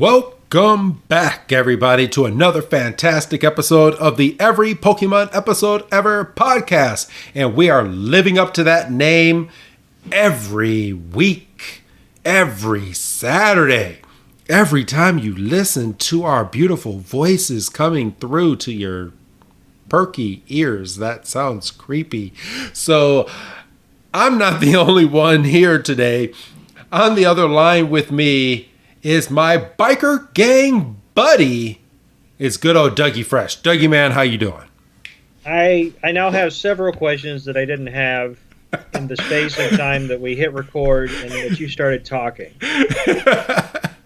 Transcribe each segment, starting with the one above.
Welcome back, everybody, to another fantastic episode of the Every Pokemon Episode Ever podcast. And we are living up to that name every week, every Saturday. Every time you listen to our beautiful voices coming through to your perky ears. That sounds creepy. So I'm not the only one here today. On the other line with me is my biker gang buddy. It's good old Dougie Fresh. Dougie, man, how you doing? I now have several questions that I didn't have in the space of time that we hit record and that you started talking.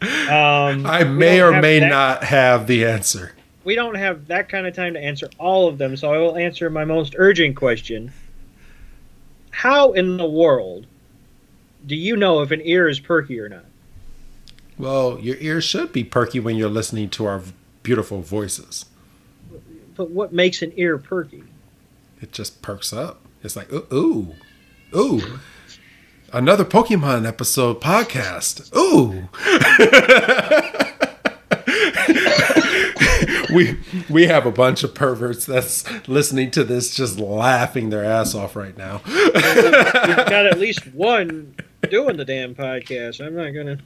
I may or may not have the answer. We don't have that kind of time to answer all of them, so I will answer my most urgent question. How in the world do you know if an ear is perky or not? Well, your ears should be perky when you're listening to our beautiful voices. But what makes an ear perky? It just perks up. It's like, ooh. Another Pokemon episode podcast. Ooh. we have a bunch of perverts that's listening to this just laughing their ass off right now. We've got at least one doing the damn podcast. I'm not gonna.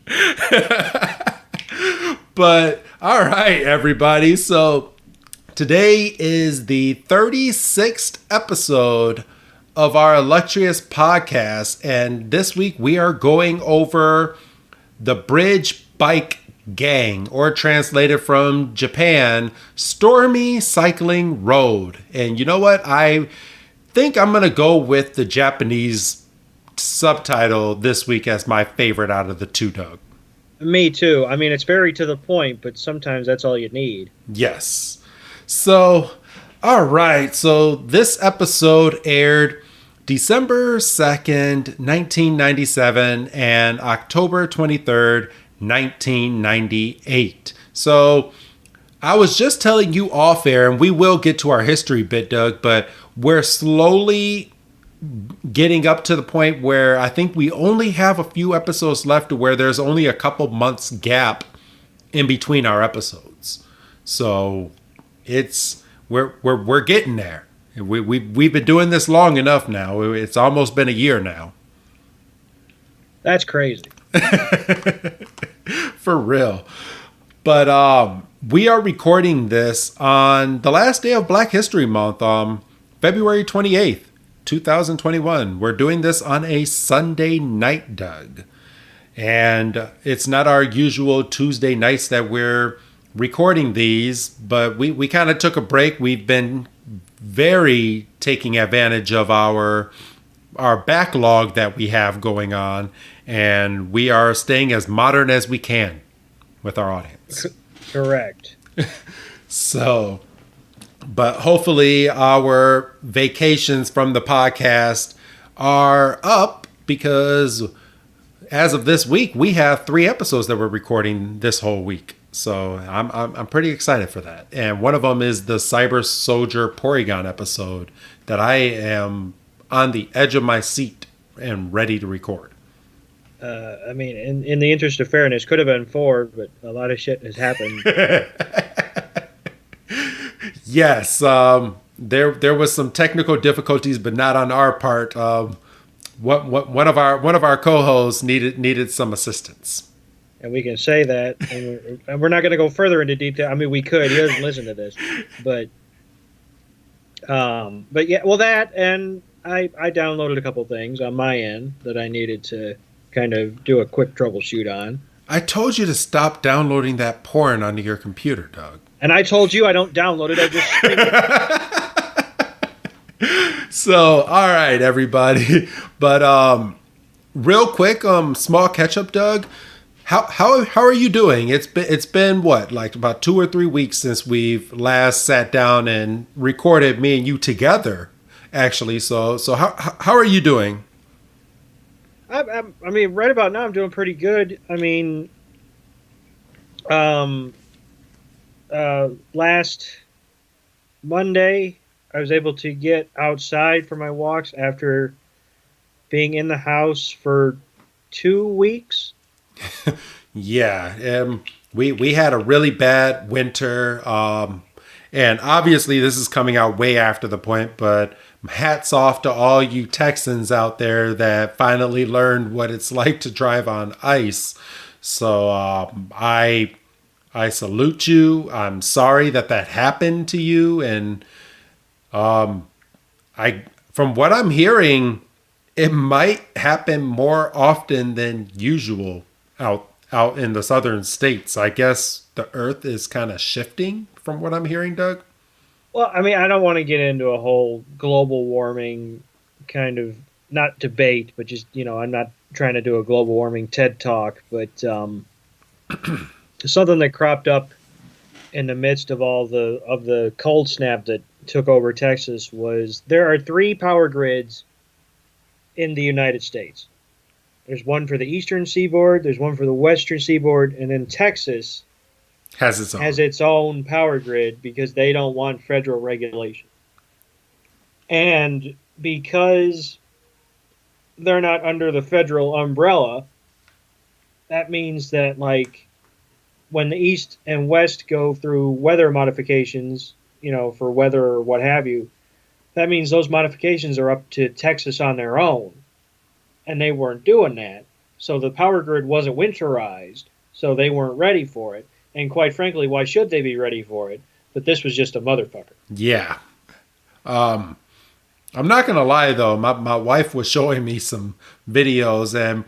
But all right, everybody. So today is the 36th episode of our illustrious podcast, and this week we are going over the Bridge Bike Gang, or translated from Japan, Stormy Cycling Road. And you know what? I think I'm going to go with the Japanese subtitle this week as my favorite out of the two, Doug. Me too. I mean, it's very to the point, but sometimes that's all you need. Yes. So, all right. So this episode aired December 2nd, 1997 and October 23rd, 1998. So I was just telling you off air, and we will get to our history bit, Doug, but we're slowly getting up to the point where I think we only have a few episodes left to where there's only a couple months gap in between our episodes. So we're getting there. We've been doing this long enough now. It's almost been a year now. That's crazy. For real. But we are recording this on the last day of Black History Month, February 28th, 2021. We're doing this on a Sunday night, Doug. And it's not our usual Tuesday nights that we're recording these, but we kind of took a break. We've been very taking advantage of our backlog that we have going on, and we are staying as modern as we can with our audience. Correct. So, but hopefully our vacations from the podcast are up, because as of this week, we have 3 episodes that we're recording this whole week. So I'm pretty excited for that. And one of them is the Cyber Soldier Porygon episode that I am on the edge of my seat and ready to record. I mean, in the interest of fairness, could have been 4, but a lot of shit has happened. Yes, there was some technical difficulties, but not on our part. One of our co-hosts needed some assistance. And we can say that, and we're not going to go further into detail. I mean, we could. He doesn't listen to this, but yeah. Well, that, and I downloaded a couple things on my end that I needed to kind of do a quick troubleshoot on. I told you to stop downloading that porn onto your computer, Doug. And I told you I don't download it. I just stream it. So, all right, everybody. But real quick, small catch up, Doug. How are you doing? It's been what, like about 2 or 3 weeks since we've last sat down and recorded, me and you together, actually. So how are you doing? I mean, right about now I'm doing pretty good. I mean, last Monday I was able to get outside for my walks after being in the house for 2 weeks. Yeah. We had a really bad winter, and obviously this is coming out way after the point, but hats off to all you Texans out there that finally learned what it's like to drive on ice. So I salute you. I'm sorry that that happened to you, and I from what I'm hearing, it might happen more often than usual out in the southern states. I guess the earth is kind of shifting from what I'm hearing, Doug. Well, I mean, I don't want to get into a whole global warming kind of not debate, but just I'm not trying to do a global warming TED talk, but something that cropped up in the midst of all the cold snap that took over Texas was there are three power grids in the United States. There's one for the eastern seaboard, there's one for the western seaboard, and then Texas has its own power grid because they don't want federal regulation. And because they're not under the federal umbrella, that means that like when the east and west go through weather modifications, for weather or what have you, that means those modifications are up to Texas on their own. And they weren't doing that. So the power grid wasn't winterized, so they weren't ready for it. And quite frankly, why should they be ready for it? But this was just a motherfucker. Yeah. I'm not going to lie, though. My wife was showing me some videos, and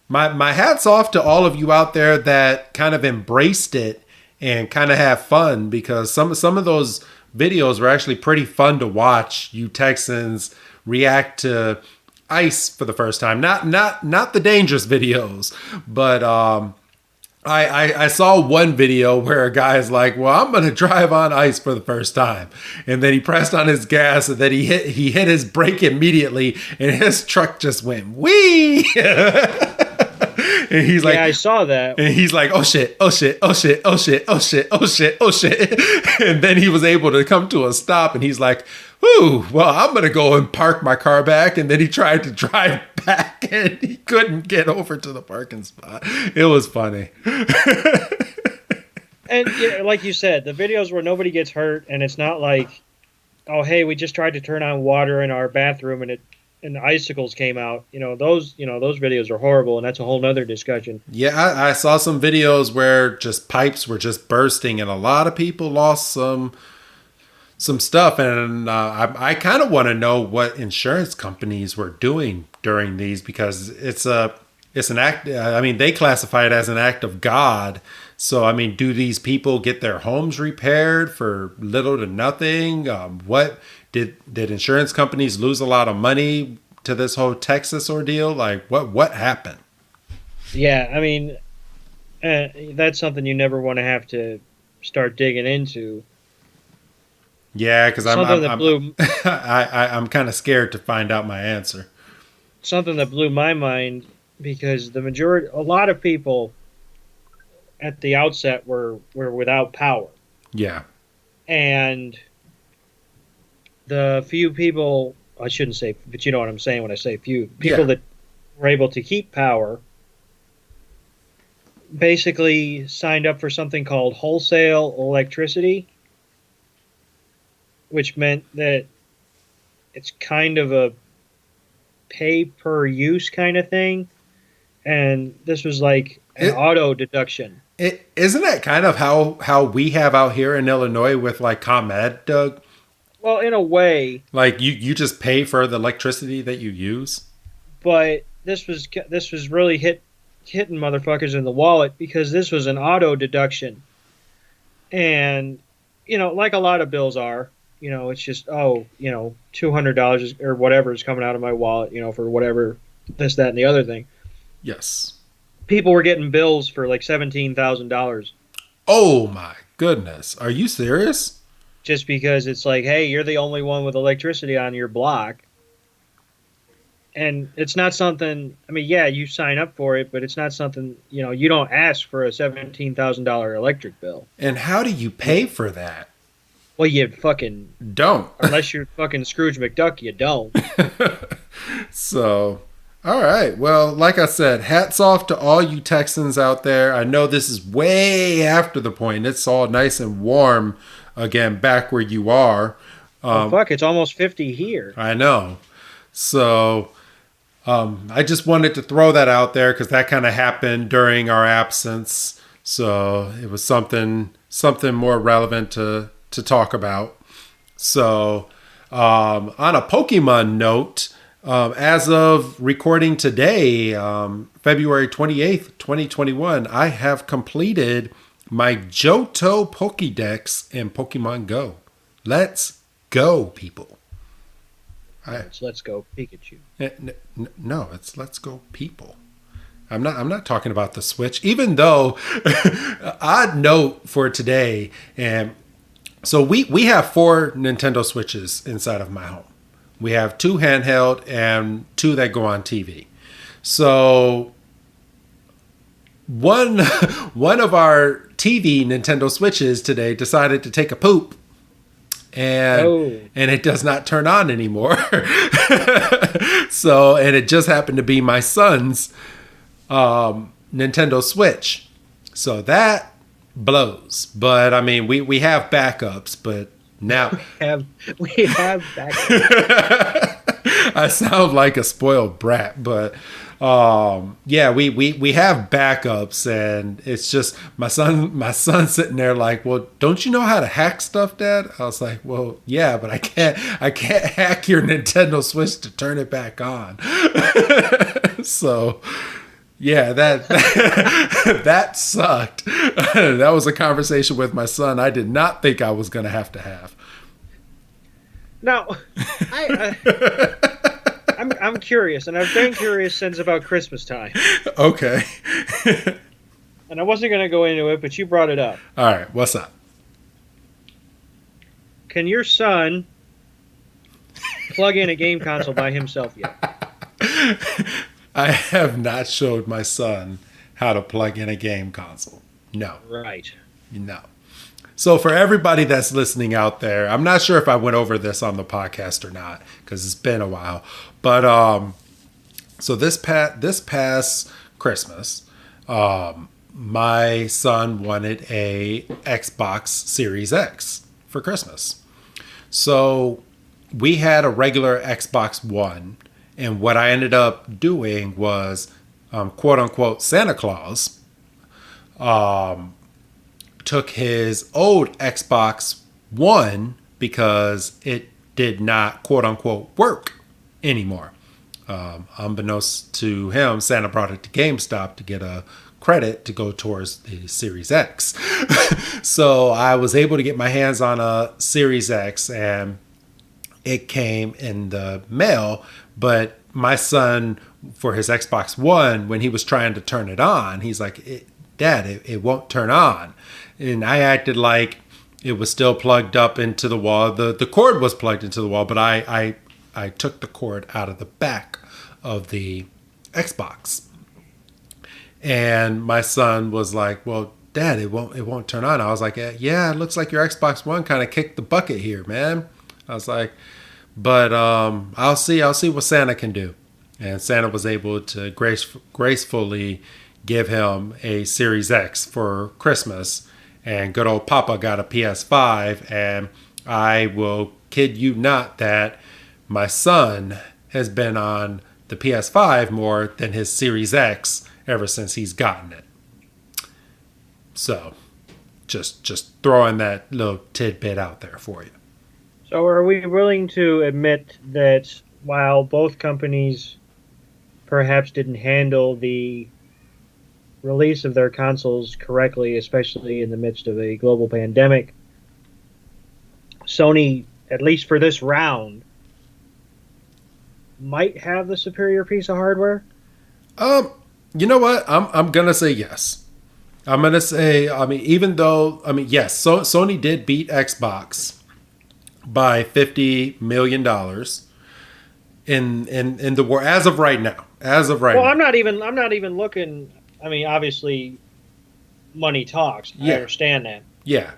my hat's off to all of you out there that kind of embraced it and kind of have fun, because some of those videos were actually pretty fun to watch. You Texans react to ice for the first time. Not the dangerous videos, but I saw one video where a guy's like, well, I'm going to drive on ice for the first time. And then he pressed on his gas, and then he hit his brake immediately, and his truck just went wee. And he's like, yeah, I saw that. And he's like, oh shit, oh shit, oh shit, oh shit, oh shit, oh shit, oh shit. And then he was able to come to a stop, and he's like, whew, well, I'm going to go and park my car back. And then he tried to drive back, and he couldn't get over to the parking spot. It was funny. And like you said, the videos where nobody gets hurt, and it's not like, oh, hey, we just tried to turn on water in our bathroom and the icicles came out. Those videos are horrible, and that's a whole nother discussion. Yeah, I saw some videos where just pipes were just bursting, and a lot of people lost some stuff. And I kind of want to know what insurance companies were doing during these, because it's an act. I mean, they classify it as an act of God. So, I mean, do these people get their homes repaired for little to nothing? What did insurance companies lose a lot of money to this whole Texas ordeal? Like, what happened? Yeah, I mean, that's something you never want to have to start digging into. Yeah, because I'm kind of scared to find out my answer. Something that blew my mind, because a lot of people at the outset were without power. Yeah. And the few people, I shouldn't say, but you know what I'm saying when I say few, people that were able to keep power basically signed up for something called wholesale electricity, which meant that it's kind of a pay per use kind of thing. And this was like an auto deduction. Isn't that kind of how we have out here in Illinois with like ComEd, Doug? Well, in a way. Like you just pay for the electricity that you use? But this was really hitting motherfuckers in the wallet, because this was an auto deduction. And, like a lot of bills are, it's just, $200 or whatever is coming out of my wallet, for whatever, this, that, and the other thing. Yes. People were getting bills for like $17,000. Oh my goodness. Are you serious? Just because it's like, hey, you're the only one with electricity on your block. And it's not something, I mean, yeah, you sign up for it, but it's not something, you don't ask for a $17,000 electric bill. And how do you pay for that? Well, you fucking don't. Unless you're fucking Scrooge McDuck, you don't. So, All right. Well, like I said, hats off to all you Texans out there. I know this is way after the point. It's all nice and warm again back where you are. Oh, fuck, it's almost 50 here. I know. So I just wanted to throw that out there because that kind of happened during our absence. So it was something more relevant to talk about. So on a Pokemon note, as of recording today, February 28th, 2021, I have completed my Johto Pokédex in Pokemon Go. Let's go, people. Let's go Pikachu. No, it's let's go, people. I'm not talking about the Switch, even though odd note for today. And so we have 4 Nintendo Switches inside of my home. We have 2 handheld and 2 that go on TV. So one of our TV Nintendo Switches today decided to take a poop. And it does not turn on anymore. So, and it just happened to be my son's Nintendo Switch. So that blows. But I mean, we have backups, but now we have backups. I sound like a spoiled brat, but yeah, we have backups, and it's just my son sitting there like, well, don't you know how to hack stuff, Dad? I was like, well, yeah, but I can't hack your Nintendo Switch to turn it back on. So yeah, that sucked. That was a conversation with my son I did not think I was going to have. Now, I'm curious, and I've been curious since about Christmas time. Okay. And I wasn't going to go into it, but you brought it up. All right, what's up? Can your son plug in a game console by himself yet? I have not showed my son how to plug in a game console. No. Right. No. So for everybody that's listening out there, I'm not sure if I went over this on the podcast or not because it's been a while. But so this past Christmas, my son wanted a Xbox Series X for Christmas. So we had a regular Xbox One, and what I ended up doing was, quote unquote, Santa Claus took his old Xbox One because it did not, quote unquote, work anymore. Unbeknownst to him, Santa brought it to GameStop to get a credit to go towards the Series X. So I was able to get my hands on a Series X, and it came in the mail. But my son, for his Xbox One, when he was trying to turn it on, he's like, Dad, it won't turn on. And I acted like it was still plugged up into the wall. The cord was plugged into the wall, but I took the cord out of the back of the Xbox. And my son was like, well, Dad, it won't turn on. I was like, yeah, it looks like your Xbox One kind of kicked the bucket here, man. I was like, but I'll see what Santa can do. And Santa was able to gracefully give him a Series X for Christmas. And good old Papa got a PS5. And I will kid you not that my son has been on the PS5 more than his Series X ever since he's gotten it. So just throwing that little tidbit out there for you. So are we willing to admit that while both companies perhaps didn't handle the release of their consoles correctly, especially in the midst of a global pandemic, Sony, at least for this round, might have the superior piece of hardware? You know what? I'm gonna say yes. I'm gonna say, even though, yes, so Sony did beat Xbox by $50 million in the war as of right now. Well, I'm not even looking. Obviously, money talks. I understand that. Yeah.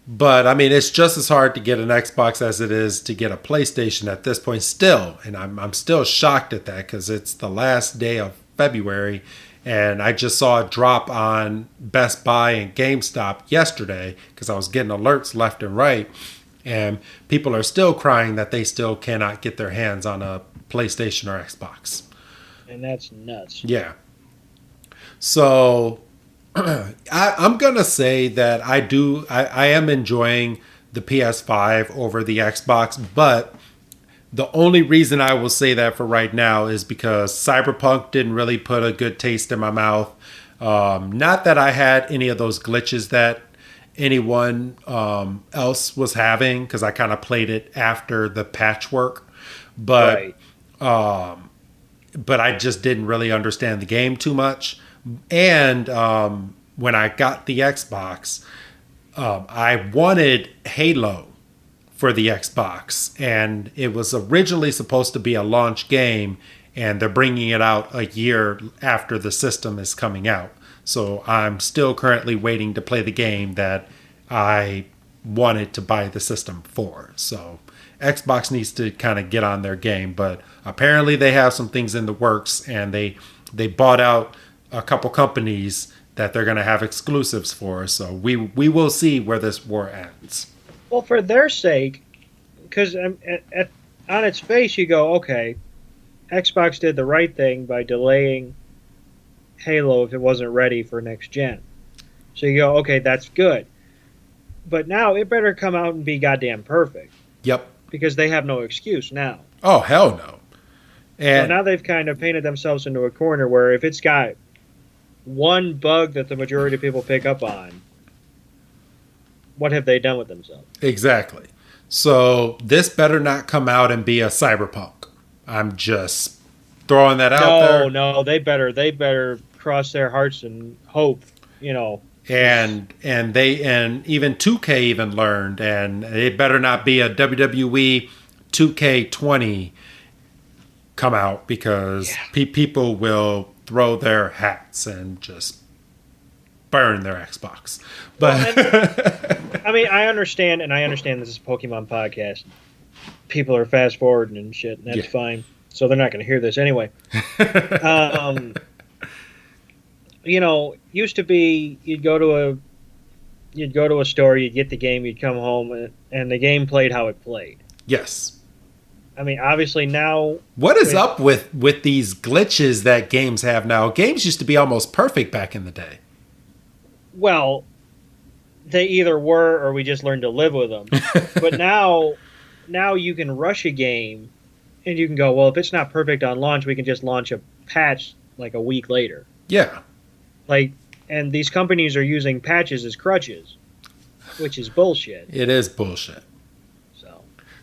But I mean, it's just as hard to get an Xbox as it is to get a PlayStation at this point still. And I'm still shocked at that because it's the last day of February. And I just saw a drop on Best Buy and GameStop yesterday because I was getting alerts left and right. And people are still crying that they still cannot get their hands on a PlayStation or Xbox. And that's nuts. Yeah. So I'm going to say that I am enjoying the PS5 over the Xbox, but the only reason I will say that for right now is because Cyberpunk didn't really put a good taste in my mouth. Not that I had any of those glitches that anyone else was having, because I kind of played it after the patchwork, but Right. but I just didn't really understand the game too much. And when I got the Xbox, I wanted Halo for the Xbox, and it was originally supposed to be a launch game, and they're bringing it out a year after the system is coming out. So I'm still currently waiting to play the game that I wanted to buy the system for. So Xbox needs to kind of get on their game, but apparently they have some things in the works, and they bought out a couple companies that they're going to have exclusives for. So we will see where this war ends. Well, for their sake, because on its face you go, okay, Xbox did the right thing by delaying Halo if it wasn't ready for next gen. So you go, okay, that's good. But now it better come out and be goddamn perfect. Yep. Because they have no excuse now. Oh, hell no. And so now they've kind of painted themselves into a corner where if it's got one bug that the majority of people pick up on, what have they done with themselves? Exactly. So this better not come out and be a Cyberpunk. I'm just throwing that out there. No, they better cross their hearts and hope, And even 2K even learned, and it better not be a WWE 2K20 come out, because people will throw their hats and just burn their Xbox. But I mean, I understand this is a Pokemon podcast. People are fast forwarding and shit, and that's fine. So they're not going to hear this anyway. Used to be you'd go to a store, you'd get the game, you'd come home, and the game played how it played. Yes. I mean, obviously now... What is up with these glitches that games have now? Games used to be almost perfect back in the day. Well, they either were or we just learned to live with them. But now you can rush a game and you can go, well, if it's not perfect on launch, we can just launch a patch like a week later. Yeah. And these companies are using patches as crutches, which is bullshit. It is bullshit.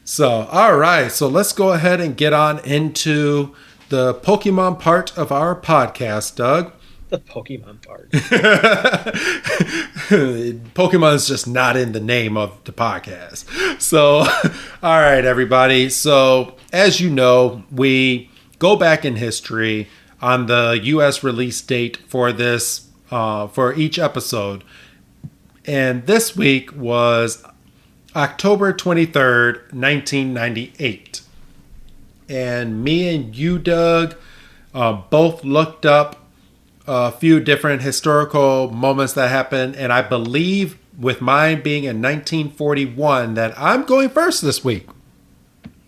So, all right. So let's go ahead and get on into the Pokemon part of our podcast, Doug. The Pokemon part. Pokemon is just not in the name of the podcast. So, all right, everybody. So, as you know, we go back in history on the U.S. release date for this, for each episode. And this week was October 23rd, 1998. And me and you, Doug, both looked up a few different historical moments that happened. And I believe, with mine being in 1941, that I'm going first this week.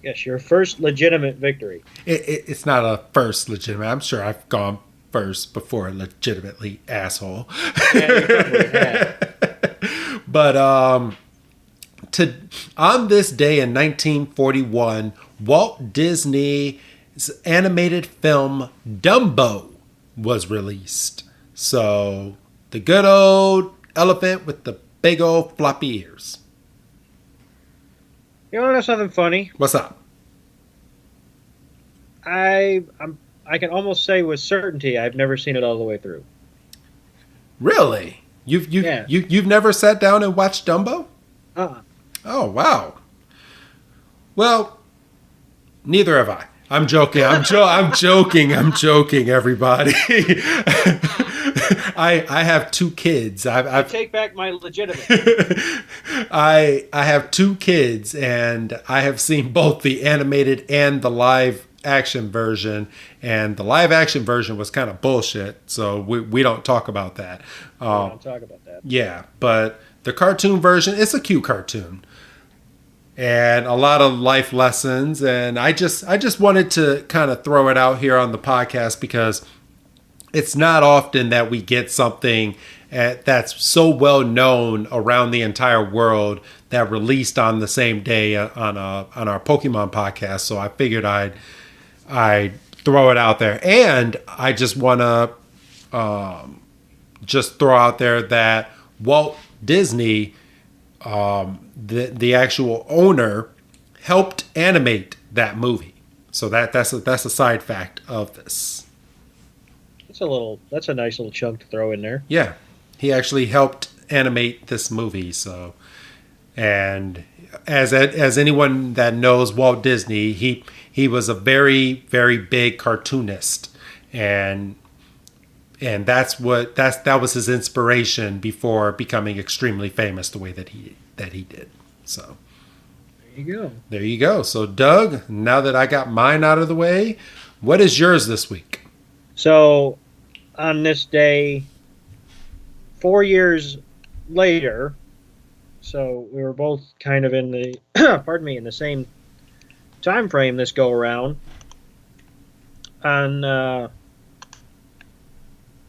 Yes, your first legitimate victory. It's not a first legitimate. I'm sure I've gone first before, legitimately, asshole. Yeah, you probably have. But on this day in 1941, Walt Disney's animated film Dumbo was released. So the good old elephant with the big old floppy ears. You want to know something funny? What's up? I can almost say with certainty I've never seen it all the way through. Really? You've never sat down and watched Dumbo? Uh-uh. Oh, wow. Well, neither have I. I'm joking. I'm joking, everybody. I have two kids. I take back my legitimate. I have two kids, and I have seen both the animated and the live action version. And the live action version was kind of bullshit, so we don't talk about that. We don't talk about that. Yeah, but the cartoon version, it's a cute cartoon. And a lot of life lessons, and I just wanted to kind of throw it out here on the podcast because it's not often that we get something that's so well known around the entire world that released on the same day on our Pokemon podcast. So I figured I'd throw it out there, and I just want to just throw out there that Walt Disney, the actual owner, helped animate that movie. So that's a side fact of this. That's a nice little chunk to throw in there. Yeah, he actually helped animate this movie. So, and as anyone that knows Walt Disney, he was a very, very big cartoonist, and that was his inspiration before becoming extremely famous the way that he did. So there you go. So Doug, now that I got mine out of the way, what is yours this week? So on this day, 4 years later, so we were both kind of in the in the same time frame this go around. On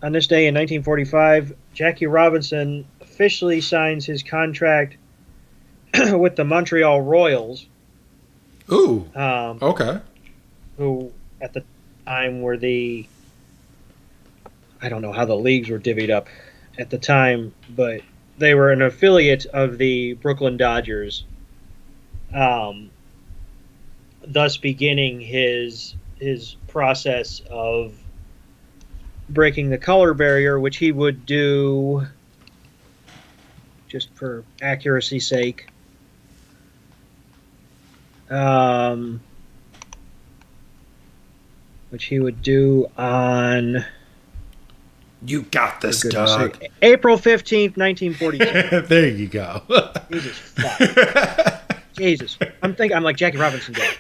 this day in 1945, Jackie Robinson officially signs his contract with the Montreal Royals. Ooh. Okay. Who at the time were I don't know how the leagues were divvied up at the time, but they were an affiliate of the Brooklyn Dodgers. Thus beginning his process of breaking the color barrier, which he would do, just for accuracy's sake, which he would do on... You got this, Doug. April 15th, 1942. There you go. Jesus fuck. Jesus. I'm like Jackie Robinson did.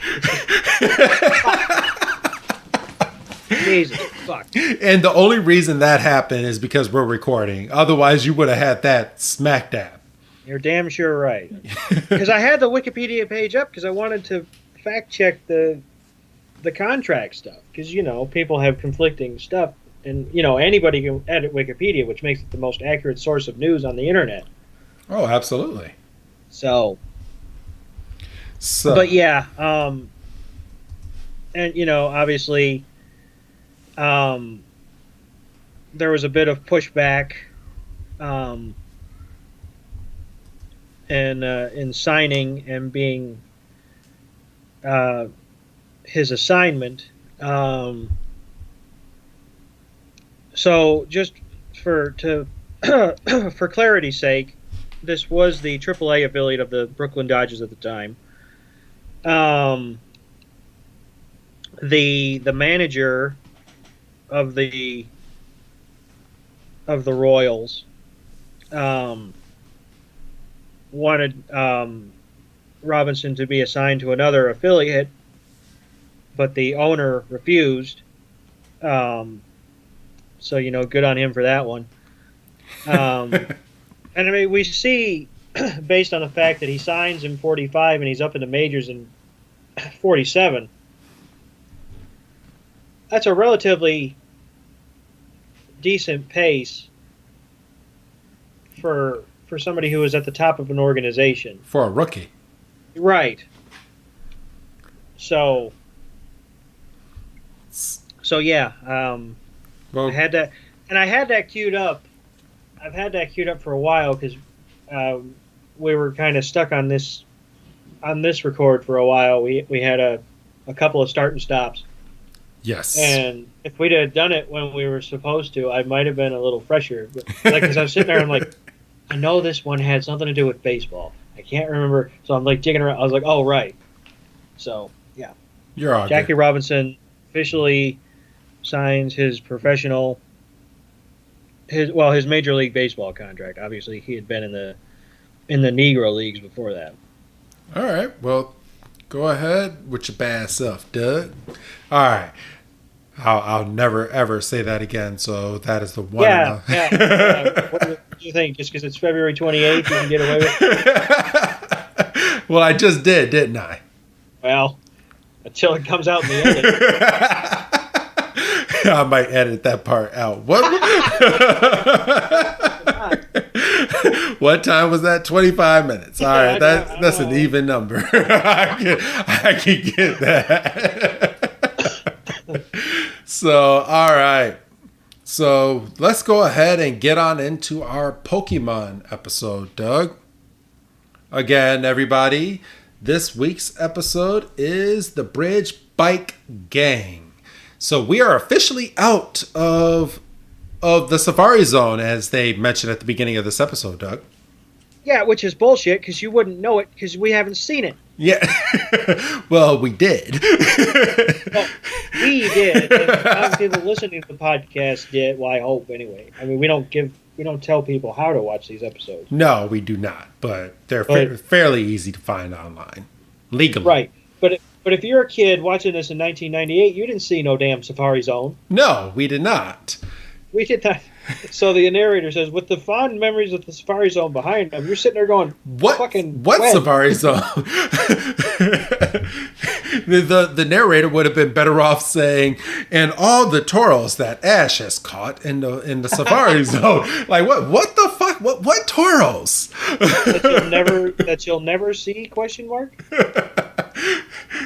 Jesus fuck. And the only reason that happened is because we're recording. Otherwise, you would have had that smack dab. You're damn sure right. Because I had the Wikipedia page up because I wanted to fact check the contract stuff. Because, people have conflicting stuff. And, anybody can edit Wikipedia, which makes it the most accurate source of news on the internet. Oh, absolutely. So. But yeah, and, obviously, there was a bit of pushback in signing and being his assignment. So just for clarity's sake, this was the AAA affiliate of the Brooklyn Dodgers at the time. The manager of the Royals wanted Robinson to be assigned to another affiliate, but the owner refused. So, good on him for that one. And I mean, we see, based on the fact that he signs in 45 and he's up in the majors in 47, that's a relatively decent pace for somebody who is at the top of an organization. For a rookie. Right. So yeah. Well, I had that queued up. I've had that queued up for a while because we were kind of stuck on this record for a while. We had a couple of start and stops. Yes. And if we'd have done it when we were supposed to, I might have been a little fresher. But, because I was sitting there, I'm like, I know this one had something to do with baseball. I can't remember, so I'm like digging around. I was like, oh right. So yeah. You're all Jackie good. Robinson officially signs his professional his Major League Baseball contract. Obviously, he had been in the Negro leagues before that. All right. Well, go ahead with your bad self, Doug. All right. I'll never ever say that again. So that is the one. Yeah. What do you think? Just because it's February 28th, you can get away with it? Well, I just did, didn't I? Well, until it comes out in the edit. I might edit that part out. What? What time was that? 25 minutes. All right, that's an even number. I can get that. So, all right. So let's go ahead and get on into our Pokemon episode, Doug. Again, everybody, this week's episode is the Bridge Bike Gang. So we are officially out of the Safari Zone, as they mentioned at the beginning of this episode, Doug. Yeah, which is bullshit because you wouldn't know it because we haven't seen it. Yeah. Well, we did. Well, we did. And people listening to the podcast did. Well, I hope anyway. I mean, we don't tell people how to watch these episodes. No, we do not. But they're fairly easy to find online, legally. Right. But if you're a kid watching this in 1998, you didn't see no damn Safari Zone. No, we did not. We did not. So the narrator says, with the fond memories of the Safari Zone behind them, you're sitting there going, what Safari Zone? the narrator would have been better off saying, and all the Tauros that Ash has caught in the Safari Zone. Like, what the fuck? What Tauros? that you'll never see, question mark?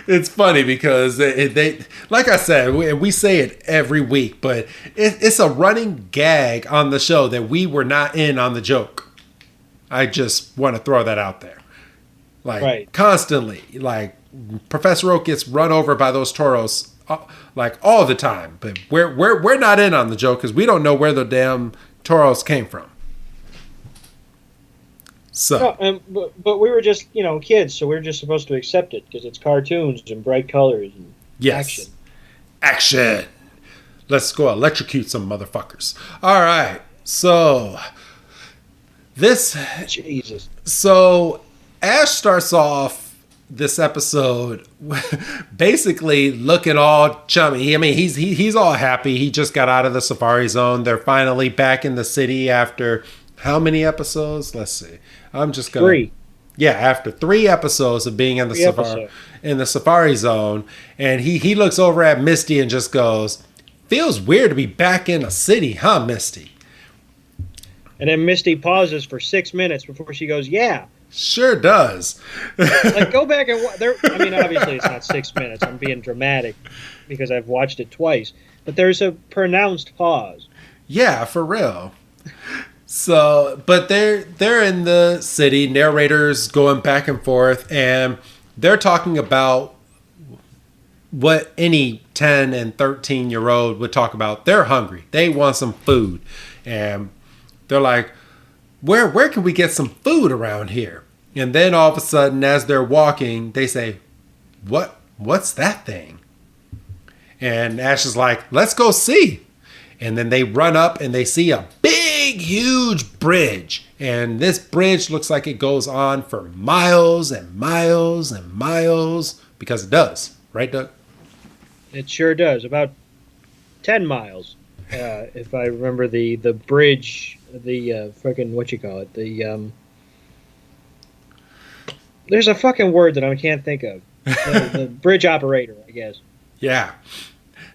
It's funny because they like I said, we say it every week, but it's a running gag on the show that we were not in on the joke. I just want to throw that out there. Like, right. Constantly, like Professor Oak gets run over by those Tauros like all the time, but we're not in on the joke because we don't know where the damn Tauros came from. So, no, but we were just kids, so we were just supposed to accept it because it's cartoons and bright colors and action. Let's go electrocute some motherfuckers. All right, so Jesus. So Ash starts off this episode basically looking all chummy. I mean, he's all happy. He just got out of the Safari Zone. They're finally back in the city after how many episodes? Let's see. I'm just going 3. Yeah, after 3 episodes of being in the Safari Zone, and he looks over at Misty and just goes, "Feels weird to be back in a city, huh, Misty?" And then Misty pauses for 6 minutes before she goes, "Yeah, sure does." Like, go back and I mean, obviously it's not 6 minutes. I'm being dramatic because I've watched it twice, but there's a pronounced pause. Yeah, for real. So, but they're in the city, narrators going back and forth, and they're talking about what any 10 and 13-year-old would talk about. They're hungry. They want some food. And they're like, where can we get some food around here? And then all of a sudden, as they're walking, they say, what's that thing? And Ash is like, let's go see. And then they run up and they see a big, huge bridge. And this bridge looks like it goes on for miles and miles and miles. Because it does. Right, Doug? It sure does. About 10 miles. If I remember the bridge, the fucking, what you call it? There's a fucking word that I can't think of. The bridge operator, I guess. Yeah.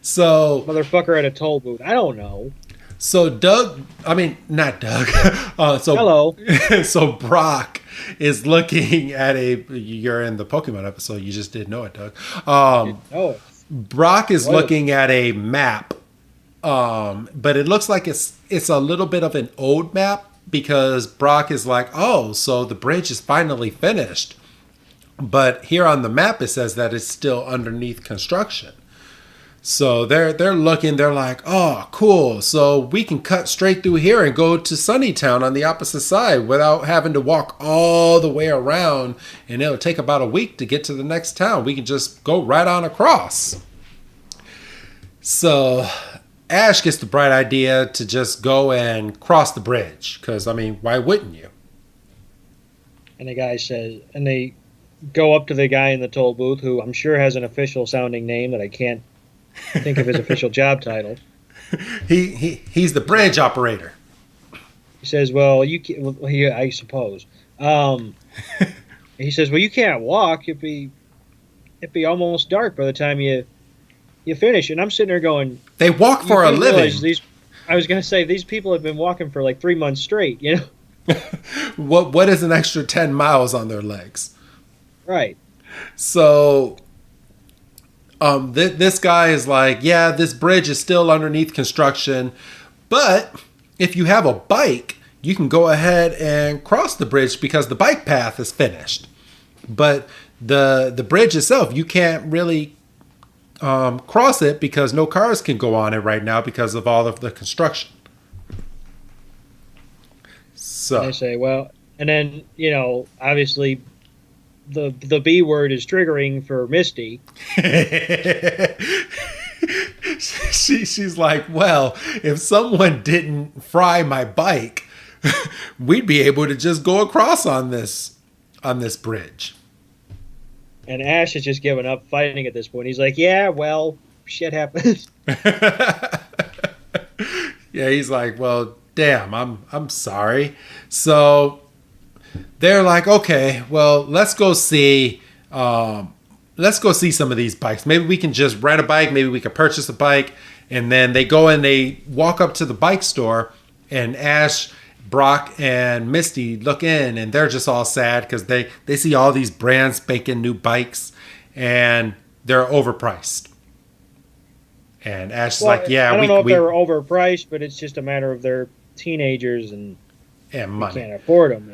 So motherfucker at a toll booth. I don't know. So not Doug. Hello. So Brock is looking at you're in the Pokemon episode. You just didn't know it, Doug. Brock is looking at a map. But it looks like it's a little bit of an old map because Brock is like, oh, so the bridge is finally finished. But here on the map, it says that it's still underneath construction. So they're looking, they're like, oh, cool. So we can cut straight through here and go to Sunnytown on the opposite side without having to walk all the way around. And it'll take about a week to get to the next town. We can just go right on across. So Ash gets the bright idea to just go and cross the bridge. Because, I mean, why wouldn't you? And the guy says, and they go up to the guy in the toll booth, who I'm sure has an official sounding name that I can't think of his official job title. He's the bridge operator. He says, "Well, you can't, well, I suppose." He says, "Well, you can't walk. It'd be almost dark by the time you finish." And I'm sitting there going, "They walk for a living." I was going to say these people have been walking for like 3 months straight. You know, what is an extra 10 miles on their legs? Right. So, this guy is like, "Yeah, this bridge is still underneath construction, but if you have a bike, you can go ahead and cross the bridge because the bike path is finished. But the bridge itself, you can't really cross it because no cars can go on it right now because of all of the construction." So and they say, "Well," and then obviously the B word is triggering for Misty. She's like, "Well, if someone didn't fry my bike, we'd be able to just go across on this bridge." And Ash has just given up fighting at this point. He's like, "Yeah, well, shit happens." Yeah, he's like, "Well, damn, I'm sorry." So they're like, "Okay, well, let's go see some of these bikes. Maybe we can just rent a bike. Maybe we can purchase a bike." And then they go and they walk up to the bike store, and Ash, Brock, and Misty look in, and they're just all sad because they see all these brand spanking new bikes, and they're overpriced. And Ash is like, "Yeah, I don't know if they were overpriced, but it's just a matter of they're teenagers and money. Can't afford them."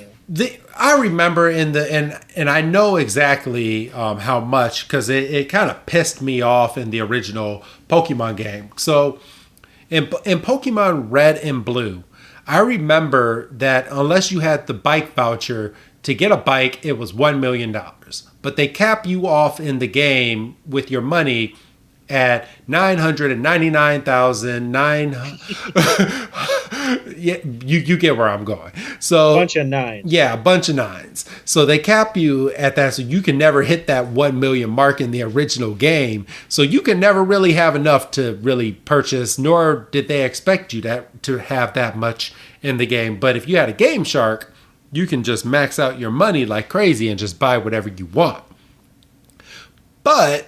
I remember and I know exactly how much, because it kind of pissed me off in the original Pokemon game. So in Pokemon Red and Blue, I remember that unless you had the bike voucher to get a bike, it was $1 million. But they cap you off in the game with your money at 999,900. Yeah, you get where I'm going. So a bunch of nines. Yeah, a bunch of nines. So they cap you at that, so you can never hit that 1 million mark in the original game. So you can never really have enough to really purchase, nor did they expect you to have that much in the game. But if you had a Game Shark, you can just max out your money like crazy and just buy whatever you want. But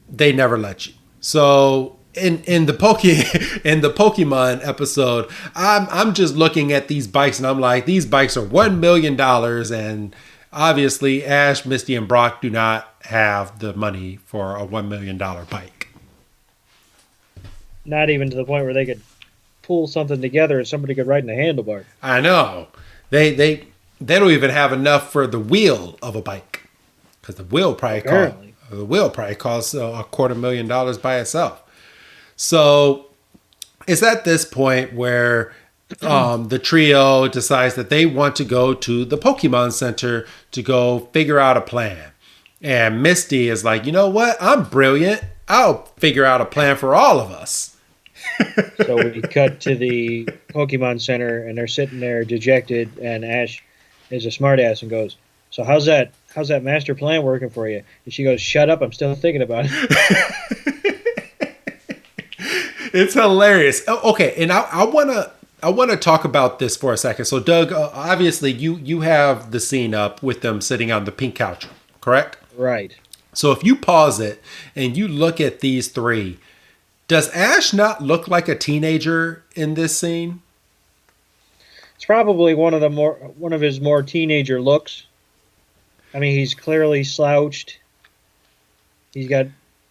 they never let you. So in the Pokemon episode, I'm just looking at these bikes and I'm like, these bikes are $1 million, and obviously Ash, Misty, and Brock do not have the money for a $1 million bike. Not even to the point where they could pull something together and somebody could ride in a handlebar. I know. They don't even have enough for the wheel of a bike, because the wheel probably costs $250,000 by itself. So it's at this point where the trio decides that they want to go to the Pokemon Center to go figure out a plan. And Misty is like, "You know what? I'm brilliant. I'll figure out a plan for all of us." So we cut to the Pokemon Center, and they're sitting there dejected, and Ash is a smartass and goes, "So how's that master plan working for you?" And she goes, "Shut up, I'm still thinking about it." It's hilarious. Okay, and I want to talk about this for a second. So Doug, obviously you have the scene up with them sitting on the pink couch, correct? Right. So if you pause it and you look at these three, does Ash not look like a teenager in this scene? It's probably one of his more teenager looks. I mean, he's clearly slouched. He's got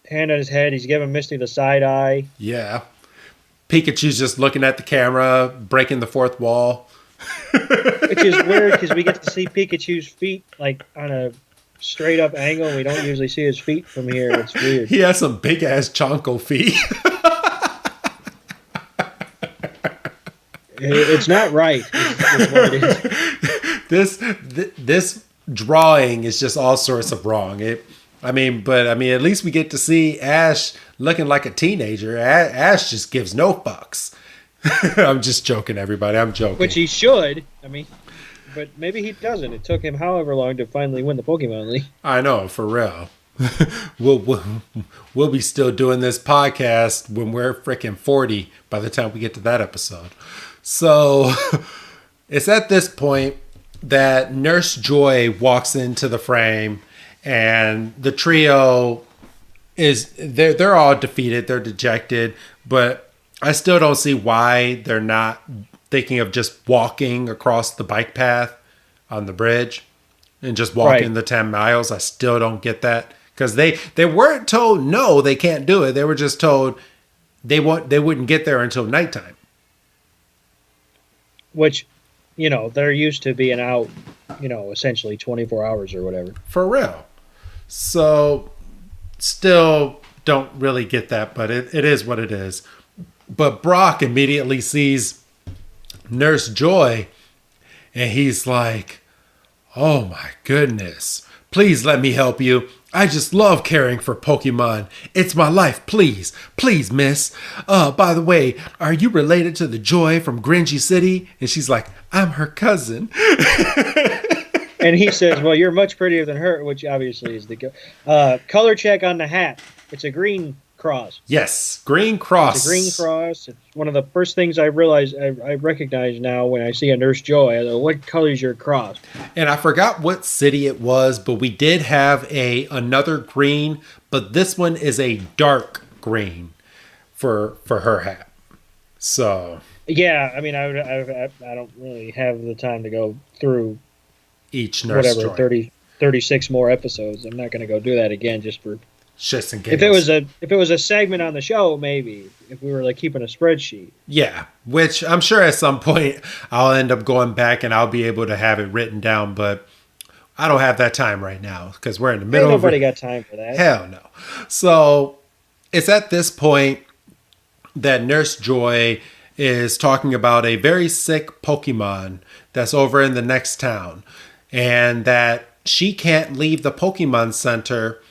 hand on his head. He's giving Misty the side eye. Yeah. Pikachu's just looking at the camera, breaking the fourth wall. Which is weird because we get to see Pikachu's feet like on a straight up angle. We don't usually see his feet from here. It's weird. He has some big ass chonko feet. It's not right. Is what it is. This drawing is just all sorts of wrong. at least we get to see Ash looking like a teenager. Ash just gives no fucks. I'm just joking, everybody. I'm joking. Which he should. But maybe he doesn't. It took him however long to finally win the Pokemon League. I know, for real. We'll be still doing this podcast when we're freaking 40 by the time we get to that episode. So it's at this point that Nurse Joy walks into the frame, and the trio they're all defeated, they're dejected, but I still don't see why they're not thinking of just walking across the bike path on the bridge and just walking the 10 miles. I still don't get that, because they weren't told no, they can't do it. They were just told they wouldn't get there until nighttime. Which, they're used to being out, essentially 24 hours or whatever. For real. So still don't really get that, but it is what it is. But Brock immediately sees Nurse Joy, and he's like, oh my goodness, please let me help you. I just love caring for Pokemon. It's my life. Please, miss. By the way, are you related to the Joy from Gringy City? And she's like, I'm her cousin. And he says, well, you're much prettier than her, which obviously is the color check on the hat. It's a green cross. Yes, green cross. It's a green cross. It's one of the first things I realize, I recognize now when I see a Nurse Joy. I go, what color is your cross? And I forgot what city it was, but we did have another green, but this one is a dark green for her hat. So yeah, I don't really have the time to go through each Nurse Joy. 36 more episodes. I'm not going to go do that again just for shits and giggles. If it was a segment on the show, maybe if we were like keeping a spreadsheet. Yeah, which I'm sure at some point I'll end up going back and I'll be able to have it written down, but I don't have that time right now because we're in the middle. Ain't nobody got time for that. Hell no. So it's at this point that Nurse Joy is talking about a very sick Pokemon that's over in the next town, and that she can't leave the Pokemon Center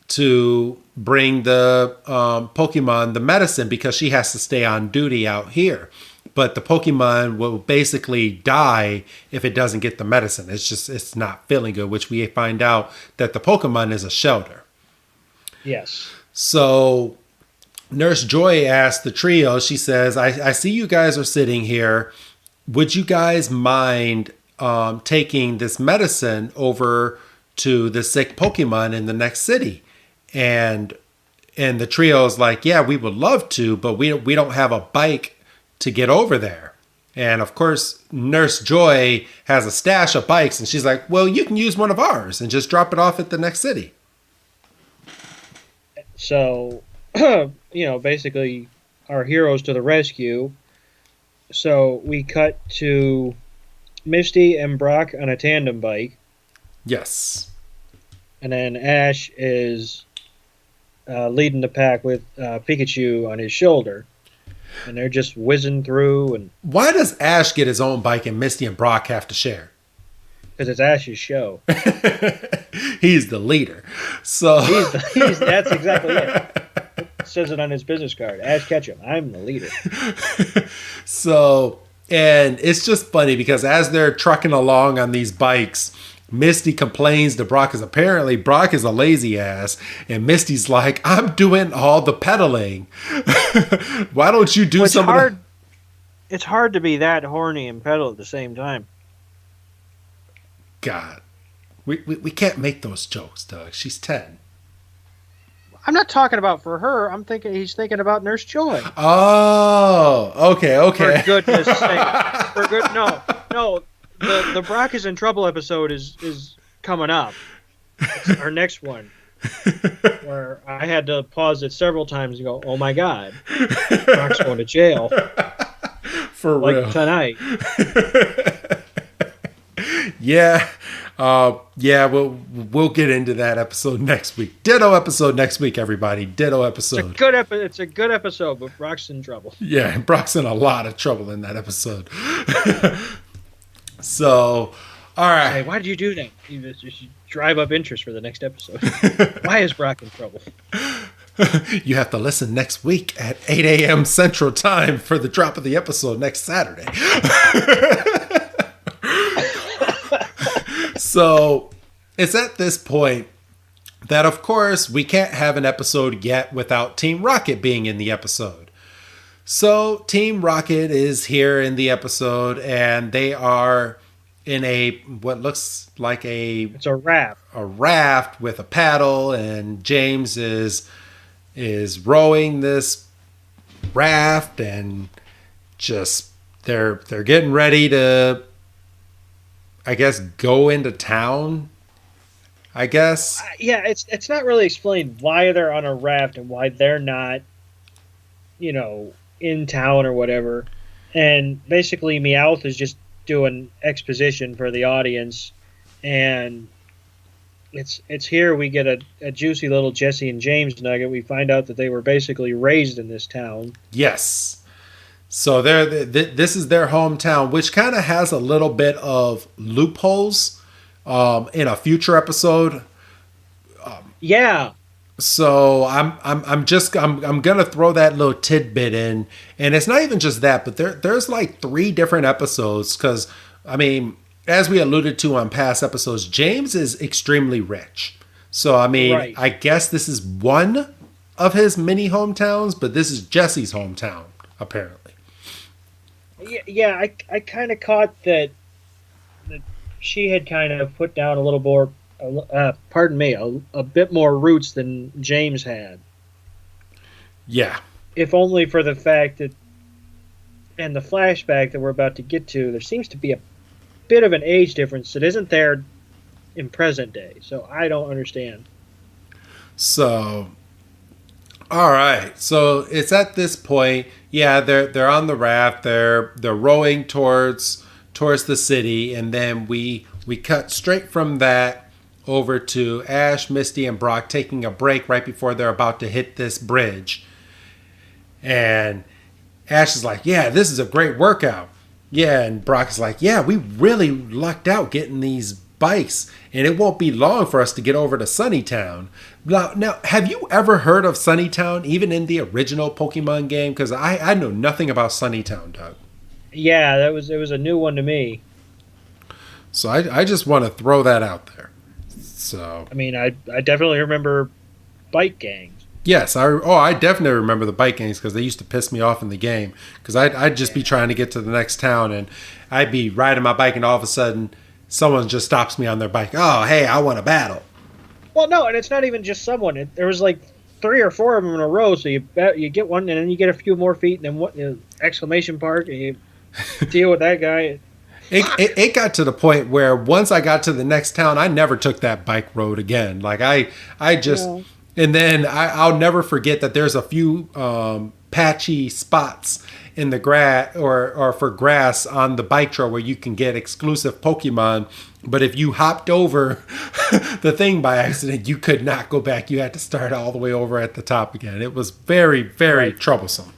to bring the Pokemon the medicine because she has to stay on duty out here. But the Pokemon will basically die if it doesn't get the medicine. It's not feeling good, which we find out that the Pokemon is a shelter. Yes. So Nurse Joy asks the trio, she says, I see you guys are sitting here. Would you guys mind taking this medicine over to the sick Pokemon in the next city? And the trio's like, yeah, we would love to, but we don't have a bike to get over there. And of course, Nurse Joy has a stash of bikes, and she's like, well, you can use one of ours and just drop it off at the next city. So, basically our heroes to the rescue. So we cut to Misty and Brock on a tandem bike. Yes. And then Ash is leading the pack with Pikachu on his shoulder. And they're just whizzing through. And why does Ash get his own bike and Misty and Brock have to share? Because it's Ash's show. He's the leader. So that's exactly it. It says it on his business card. Ash Ketchum, I'm the leader. So, and it's just funny because as they're trucking along on these bikes, Misty complains to Brock because apparently Brock is a lazy ass, and Misty's like, I'm doing all the pedaling. Why don't you do something? It's hard to be that horny and pedal at the same time. God, we can't make those jokes, Doug. She's 10. I'm not talking about for her. He's thinking about Nurse Joy. Oh, okay. For goodness sake. No. The Brock is in trouble episode is coming up. It's our next one. Where I had to pause it several times and go, oh my God. Brock's going to jail. For real. Like tonight. Yeah. We'll get into that episode next week. Ditto episode next week, everybody. Ditto episode. It's a good episode, but Brock's in trouble. Yeah, Brock's in a lot of trouble in that episode. So, all right. Hey, why did you do that? drive up interest for the next episode. Why is Brock in trouble? You have to listen next week at 8 a.m. Central Time for the drop of the episode next Saturday. So it's at this point that, of course, we can't have an episode yet without Team Rocket being in the episode. So Team Rocket is here in the episode, and they are in what looks like it's a raft. A raft with a paddle, and James is rowing this raft, and just they're getting ready to, I guess, go into town. I guess. Yeah, it's not really explained why they're on a raft and why they're not, in town or whatever. And basically, Meowth is just doing exposition for the audience, and it's here we get a juicy little Jesse and James nugget. We find out that they were basically raised in this town. Yes. So this is their hometown, which kind of has a little bit of loopholes in a future episode. Yeah. So I'm gonna throw that little tidbit in, and it's not even just that, but there's like 3 different episodes, because I mean, as we alluded to on past episodes, James is extremely rich. So I mean, right. I guess this is one of his mini hometowns, but this is Jesse's hometown apparently. Yeah, I kind of caught that she had kind of put down a little more. Pardon me, a bit more roots than James had. Yeah. If only for the fact that, and the flashback that we're about to get to, there seems to be a bit of an age difference that isn't there in present day. So I don't understand. So, all right. So it's at this point, yeah, they're on the raft. They're rowing towards the city, and then we cut straight from that over to Ash, Misty, and Brock taking a break right before they're about to hit this bridge. And Ash is like, yeah, this is a great workout. Yeah, and Brock is like, yeah, we really lucked out getting these bikes, and it won't be long for us to get over to Sunnytown. Now, have you ever heard of Sunnytown, even in the original Pokemon game? Because I know nothing about Sunnytown, Doug. Yeah, it was a new one to me. So I just want to throw that out there. So I mean, I definitely remember bike gangs. Yes, I definitely remember the bike gangs, because they used to piss me off in the game, because I'd just be trying to get to the next town, and I'd be riding my bike, and all of a sudden someone just stops me on their bike. Oh, hey, I want to battle. Well, no, and it's not even just someone. There was like 3 or 4 of them in a row, so you get one, and then you get a few more feet, and then what? Exclamation mark, and you deal with that guy. It got to the point where once I got to the next town, I never took that bike road again. Like I just, and then I'll never forget that there's a few patchy spots in the grass or for grass on the bike trail where you can get exclusive Pokemon. But if you hopped over the thing by accident, you could not go back. You had to start all the way over at the top again. It was very, very troublesome.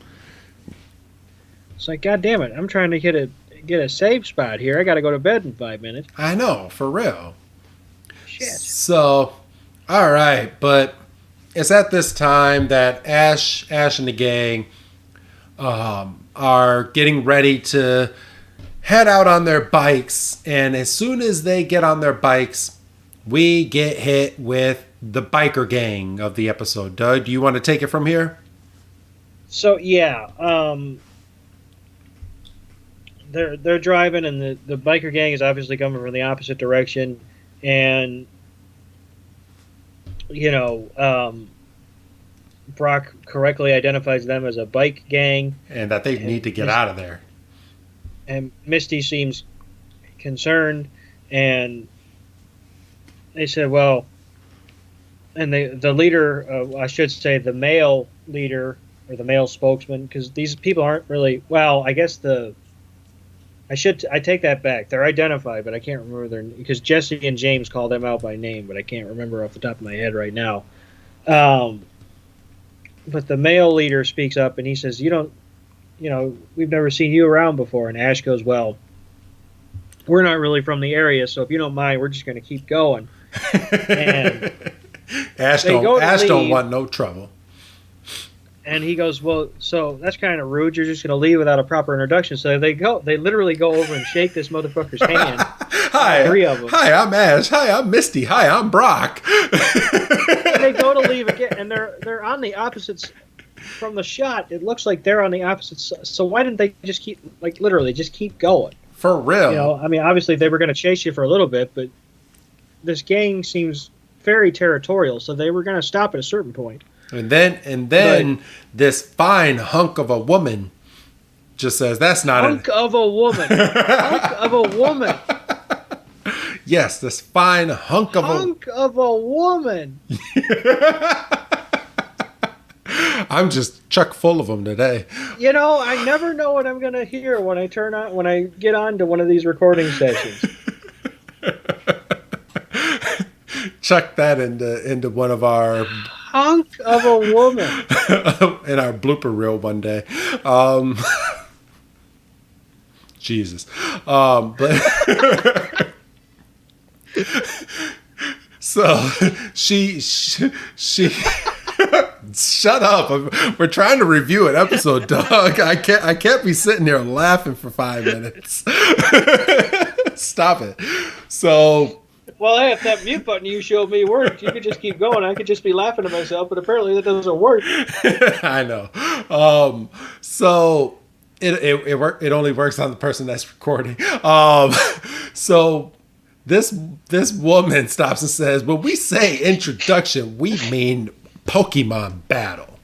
It's like, God damn it, I'm trying to get a save spot here. I got to go to bed in 5 minutes. I know, for real. Shit. So, all right, but it's at this time that Ash and the gang are getting ready to head out on their bikes, and as soon as they get on their bikes, we get hit with the biker gang of the episode. Doug, do you want to take it from here? So yeah, they're driving, and the biker gang is obviously coming from the opposite direction, and Brock correctly identifies them as a bike gang, and that they need to get out of there. And Misty seems concerned, and they said, well, and the leader, I should say the male leader or the male spokesman, because these people aren't really, well, I guess I take that back. They're identified, but I can't remember because Jesse and James call them out by name, but I can't remember off the top of my head right now. But the male leader speaks up, and he says, we've never seen you around before. And Ash goes, well, we're not really from the area, so if you don't mind, we're just going to keep going. And Ash don't want no trouble. And he goes, well, so that's kind of rude. You're just going to leave without a proper introduction. So they literally go over and shake this motherfucker's hand. Hi, 3 of them. Hi, I'm Ash. Hi, I'm Misty. Hi, I'm Brock. And they go to leave again, and they're on the opposites from the shot. It looks like they're on the opposites. So why didn't they just keep, like, literally just keep going? For real. You know, I mean, obviously they were going to chase you for a little bit, but this gang seems very territorial, so they were going to stop at a certain point. And then this fine hunk of a woman just says, "That's not hunk of a woman." Hunk of a woman. Yes, this fine hunk of a woman. I'm just chock full of them today. You know, I never know what I'm going to hear when I get on to one of these recording sessions. Chuck that into one of our hunk of a woman in our blooper reel one day. Jesus. But so she shut up. We're trying to review an episode, Doug. I can't be sitting here laughing for 5 minutes. Stop it. So, well, hey, if that mute button you showed me worked, you could just keep going. I could just be laughing to myself, but apparently that doesn't work. I know. So it only works on the person that's recording. So this woman stops and says, when we say introduction, we mean Pokemon battle.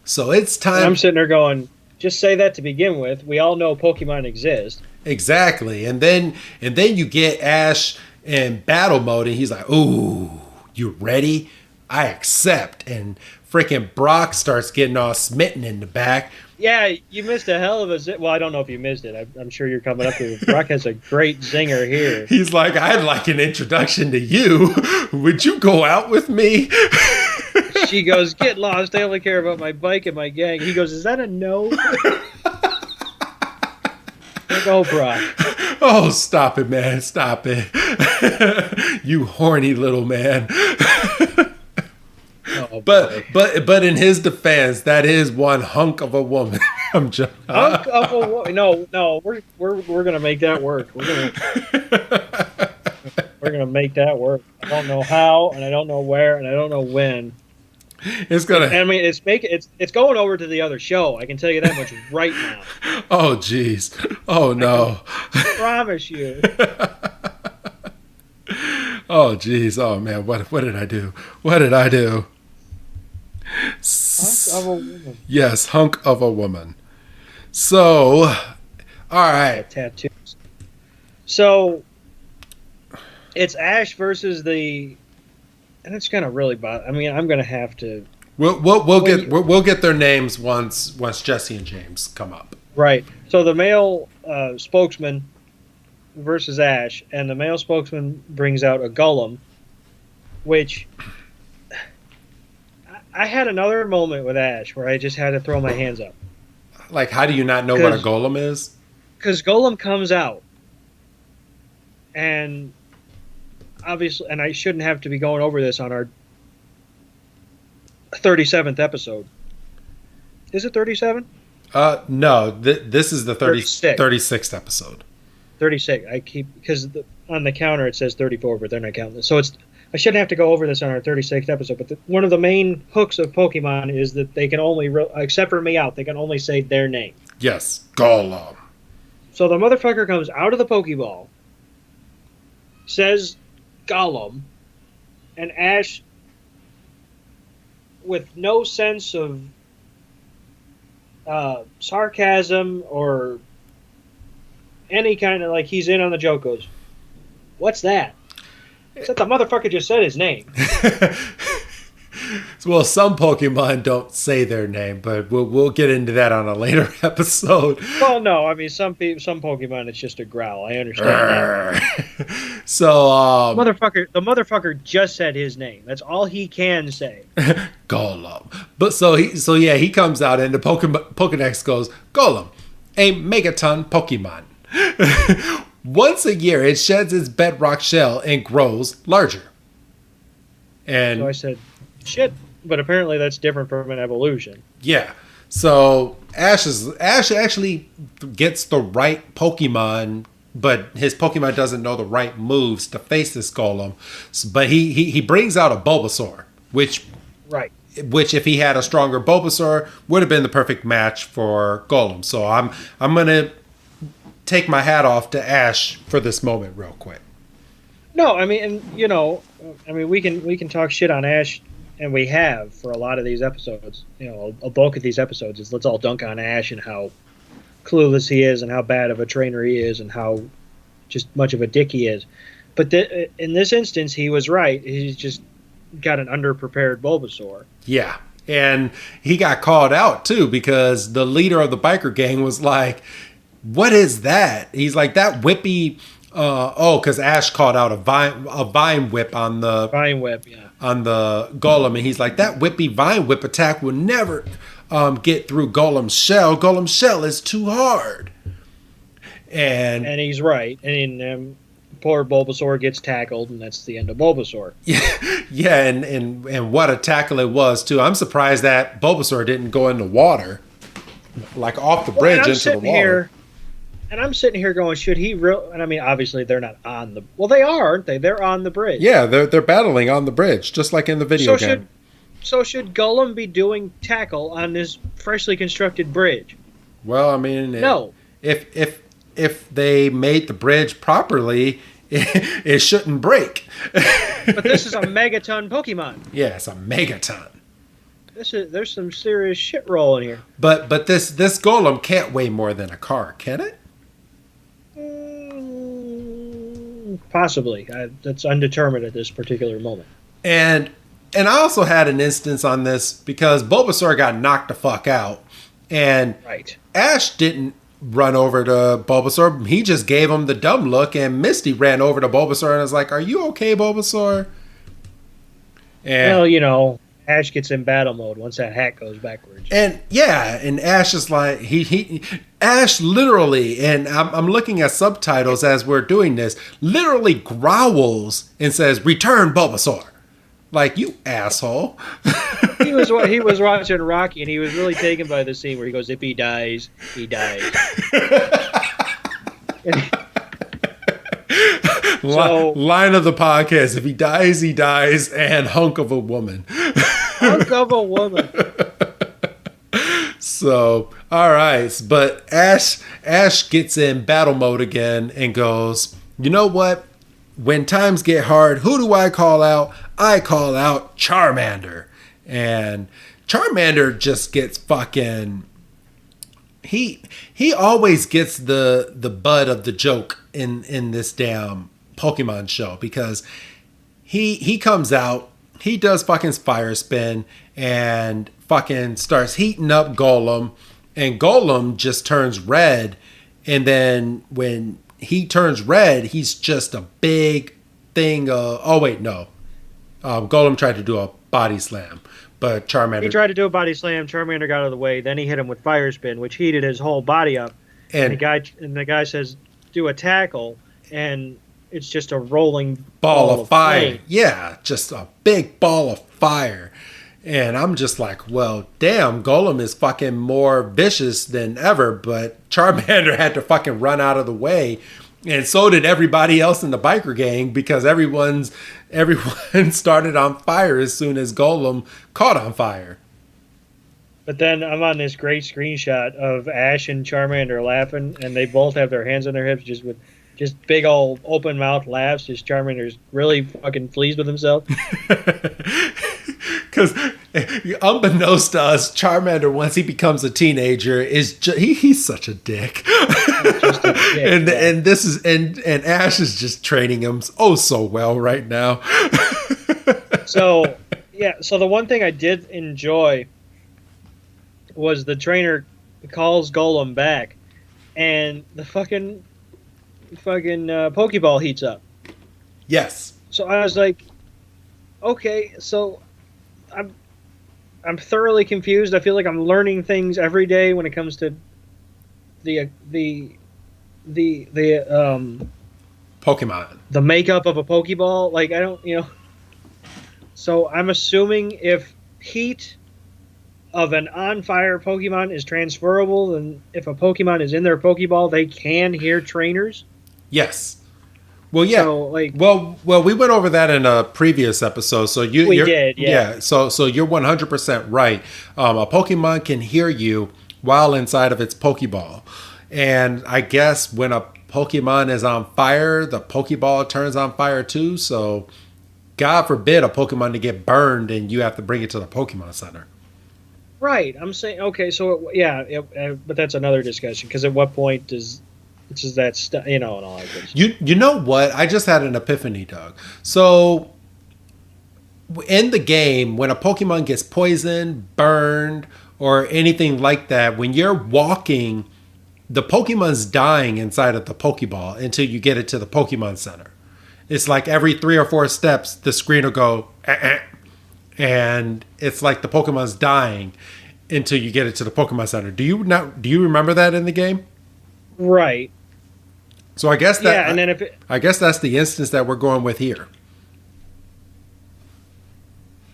So it's time. And I'm sitting there going, just say that to begin with. We all know Pokemon exist. Exactly. And then you get Ash in battle mode, and he's like, "Ooh, you ready? I accept." And freaking Brock starts getting all smitten in the back. Yeah, you missed a hell of a well, I don't know if you missed it. I'm sure you're coming up with it. Brock has a great zinger here. He's like, "I'd like an introduction to you. Would you go out with me?" She goes, "Get lost. I only care about my bike and my gang." He goes, "Is that a no?" Go, Brock. Oh, stop it, man. Stop it. You horny little man. Oh, but in his defense, that is one hunk of a woman. I'm just hunk of a woman. No, we're gonna make that work. We're gonna make that work. I don't know how, and I don't know where, and I don't know when. It's gonna. I mean, it's going over to the other show. I can tell you that much right now. Oh, jeez. Oh no. I promise you. Oh, jeez. Oh man. What did I do? What did I do? Hunk of a woman. Yes, hunk of a woman. So, all right. Tattoos. So, it's Ash versus the. And it's gonna really bother. I mean, I'm gonna have to. We'll get their names once Jesse and James come up. Right. So the male spokesman versus Ash, and the male spokesman brings out a golem, which I had another moment with Ash where I just had to throw my hands up. Like, how do you not know what a golem is? Because golem comes out, and obviously, and I shouldn't have to be going over this on our 37th episode. Is it 37? No. This is the 36th episode. 36. I keep because on the counter it says 34, but they're not counting this. So I shouldn't have to go over this on our 36th episode. But one of the main hooks of Pokemon is that they can only, except for Meowth, they can only say their name. Yes, Golem. So the motherfucker comes out of the Pokeball, says Golem, and Ash, with no sense of sarcasm or any kind of, like, he's in on the joke, goes, "What's that?" Except the motherfucker just said his name. Well, some Pokemon don't say their name, but we'll get into that on a later episode. Well, no, I mean some Pokemon it's just a growl. I understand that. So, the motherfucker just said his name. That's all he can say. Golem. But he comes out and the Pokedex goes, Golem, a Megaton Pokemon. Once a year, it sheds its bedrock shell and grows larger. So And I said, shit. But apparently that's different from an evolution. yeah. So Ash actually gets the right Pokemon, but his Pokemon doesn't know the right moves to face this Golem. But he brings out a Bulbasaur, which Right. if he had a stronger Bulbasaur would have been the perfect match for Golem. So I'm gonna take my hat off to Ash for this moment real quick. No, I mean, and we can talk shit on Ash, and we have for a lot of these episodes. A bulk of these episodes is let's all dunk on Ash and how clueless he is, and how bad of a trainer he is, and how just much of a dick he is. But in this instance, he was right. He's just got an underprepared Bulbasaur. Yeah. And he got called out too because the leader of the biker gang was like, "What is that?" He's like, "That whippy." Because Ash called out a vine whip on the Golem, and he's like, "That whippy vine whip attack will never get through Golem's shell. Golem's shell is too hard." And he's right. And poor Bulbasaur gets tackled, and that's the end of Bulbasaur. Yeah, and what a tackle it was too. I'm surprised that Bulbasaur didn't go in the water, like off the bridge into the water. And I'm sitting here going, should he real? And I mean, obviously they're not on the. Well, they are, aren't they? They're on the bridge. Yeah, they're battling on the bridge, just like in the video game. So should Golem be doing tackle on this freshly constructed bridge? Well, I mean, no. If they made the bridge properly, it shouldn't break. But this is a megaton Pokemon. Yeah, it's a megaton. There's some serious shit rolling here. But this Golem can't weigh more than a car, can it? Possibly. That's undetermined at this particular moment. And I also had an instance on this because Bulbasaur got knocked the fuck out. And right. Ash didn't run over to Bulbasaur. He just gave him the dumb look, and Misty ran over to Bulbasaur and was like, "Are you okay, Bulbasaur?" And, well, Ash gets in battle mode once that hat goes backwards. And yeah, and Ash is like Ash literally, and I'm looking at subtitles as we're doing this, literally growls and says, "Return, Bulbasaur." Like, you asshole. He was watching Rocky, and he was really taken by the scene where he goes, "If he dies, he dies." Line of the podcast: if he dies, he dies, and hunk of a woman. Hunk of a woman. So, all right, but Ash gets in battle mode again and goes, "You know what? When times get hard, who do I call out? I call out Charmander." And Charmander just gets fucking... He always gets the butt of the joke in this damn Pokemon show because he comes out, he does fucking Fire Spin and fucking starts heating up Golem, and Golem just turns red, and then when he turns red, he's just a big thing of... Oh, wait, no. Golem tried to do a body slam, but Charmander... He tried to do a body slam, Charmander got out of the way, then he hit him with Fire Spin, which heated his whole body up. And the guy says, "Do a tackle," and it's just a rolling ball of fire. Flame. Yeah, just a big ball of fire. And I'm just like, well, damn, Golem is fucking more vicious than ever, but Charmander had to fucking run out of the way. And so did everybody else in the biker gang because everyone started on fire as soon as Golem caught on fire. But then I'm on this great screenshot of Ash and Charmander laughing, and they both have their hands on their hips just with just big old open mouth laughs. Just Charmander's really fucking pleased with himself. Because unbeknownst to us, Charmander, once he becomes a teenager, he's such a dick. Just a dick, and this is and Ash is just training him so well right now. So the one thing I did enjoy was the trainer calls Golem back, and the fucking Pokeball heats up. Yes. So I was like, okay, so I'm thoroughly confused. I feel like I'm learning things every day when it comes to the Pokemon. The makeup of a Pokeball. Like I don't. So I'm assuming if heat of an on-fire Pokemon is transferable, then if a Pokemon is in their Pokeball, they can hear trainers. Yes. Well, yeah. So, like, Well, we went over that in a previous episode. So we you're did, yeah. yeah. So you're 100% right. A Pokemon can hear you while inside of its Pokeball, and I guess when a Pokemon is on fire, the Pokeball turns on fire too. So, God forbid a Pokemon to get burned and you have to bring it to the Pokemon Center. Right. I'm saying, okay, so, but that's another discussion, because at what point does that stuff, and all that good stuff. You know what? I just had an epiphany, Doug. So in the game, when a Pokemon gets poisoned, burned, or anything like that, when you're walking, the Pokemon's dying inside of the Pokeball until you get it to the Pokemon Center. It's like every 3 or 4 steps, the screen will go, and it's like the Pokemon's dying until you get it to the Pokemon Center. Do you remember that in the game? Right. So I guess that and then I guess that's the instance that we're going with here.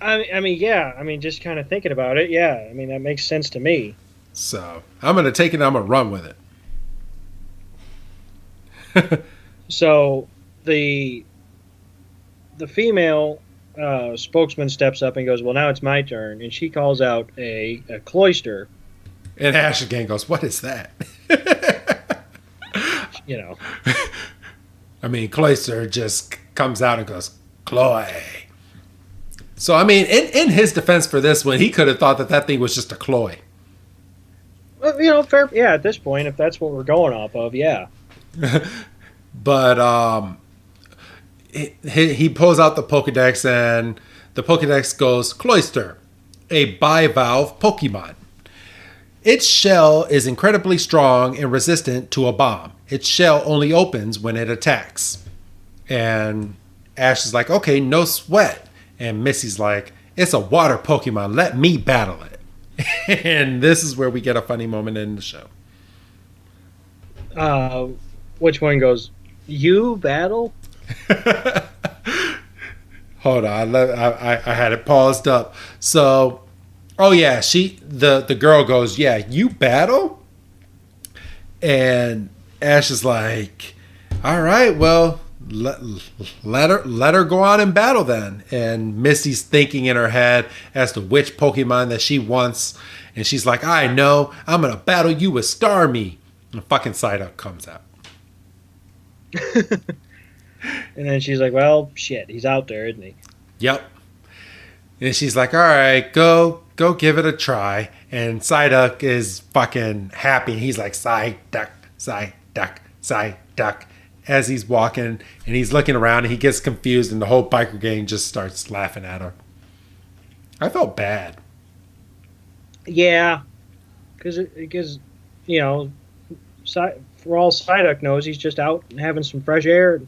I mean, just kind of thinking about it, yeah. I mean, that makes sense to me. So I'm gonna take it. I'm gonna run with it. So the female spokesman steps up and goes, "Well, now it's my turn," and she calls out a cloister. And Ash again goes, "What is that?" I mean, Cloyster just comes out and goes, "Cloy." So I mean, in his defense for this one, he could have thought that thing was just a Cloy. Well, fair. Yeah, at this point, if that's what we're going off of, yeah. But he pulls out the Pokedex, and the Pokedex goes, Cloyster, a bivalve Pokemon. Its shell is incredibly strong and resistant to a bomb. Its shell only opens when it attacks. And Ash is like, okay, no sweat. And Missy's like, it's a water Pokemon. Let me battle it. And this is where we get a funny moment in the show. Which one goes, you battle? Hold on, I had it paused up. So, oh yeah, the girl goes, yeah, you battle? And Ash is like, all right, well, let her go on and battle then. And Misty's thinking in her head as to which Pokemon that she wants. And she's like, I know, I'm going to battle you with Stormy. And fucking Psyduck comes out. And then she's like, well, shit, he's out there, isn't he? Yep. And she's like, all right, go give it a try. And Psyduck is fucking happy. He's like, Psyduck, Psyduck, Psyduck. As he's walking and he's looking around and he gets confused and the whole biker gang just starts laughing at her. I felt bad. Yeah. Because for all Psyduck knows, he's just out and having some fresh air.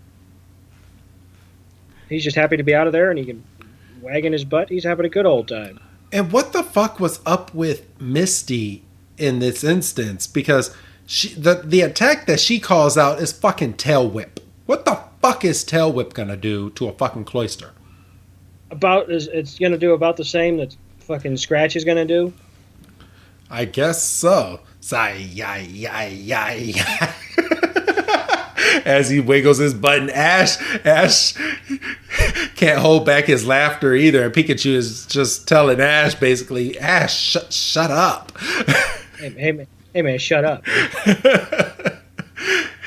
He's just happy to be out of there, and he can wagging his butt. He's having a good old time. And what the fuck was up with Misty in this instance? Because the attack that she calls out is fucking Tail Whip. What the fuck is Tail Whip gonna do to a fucking Cloyster? It's gonna do about the same that fucking Scratch is gonna do. I guess so. Sigh. As he wiggles his butt, and Ash can't hold back his laughter either. And Pikachu is just telling Ash, basically, Ash, shut up. Hey man, shut up.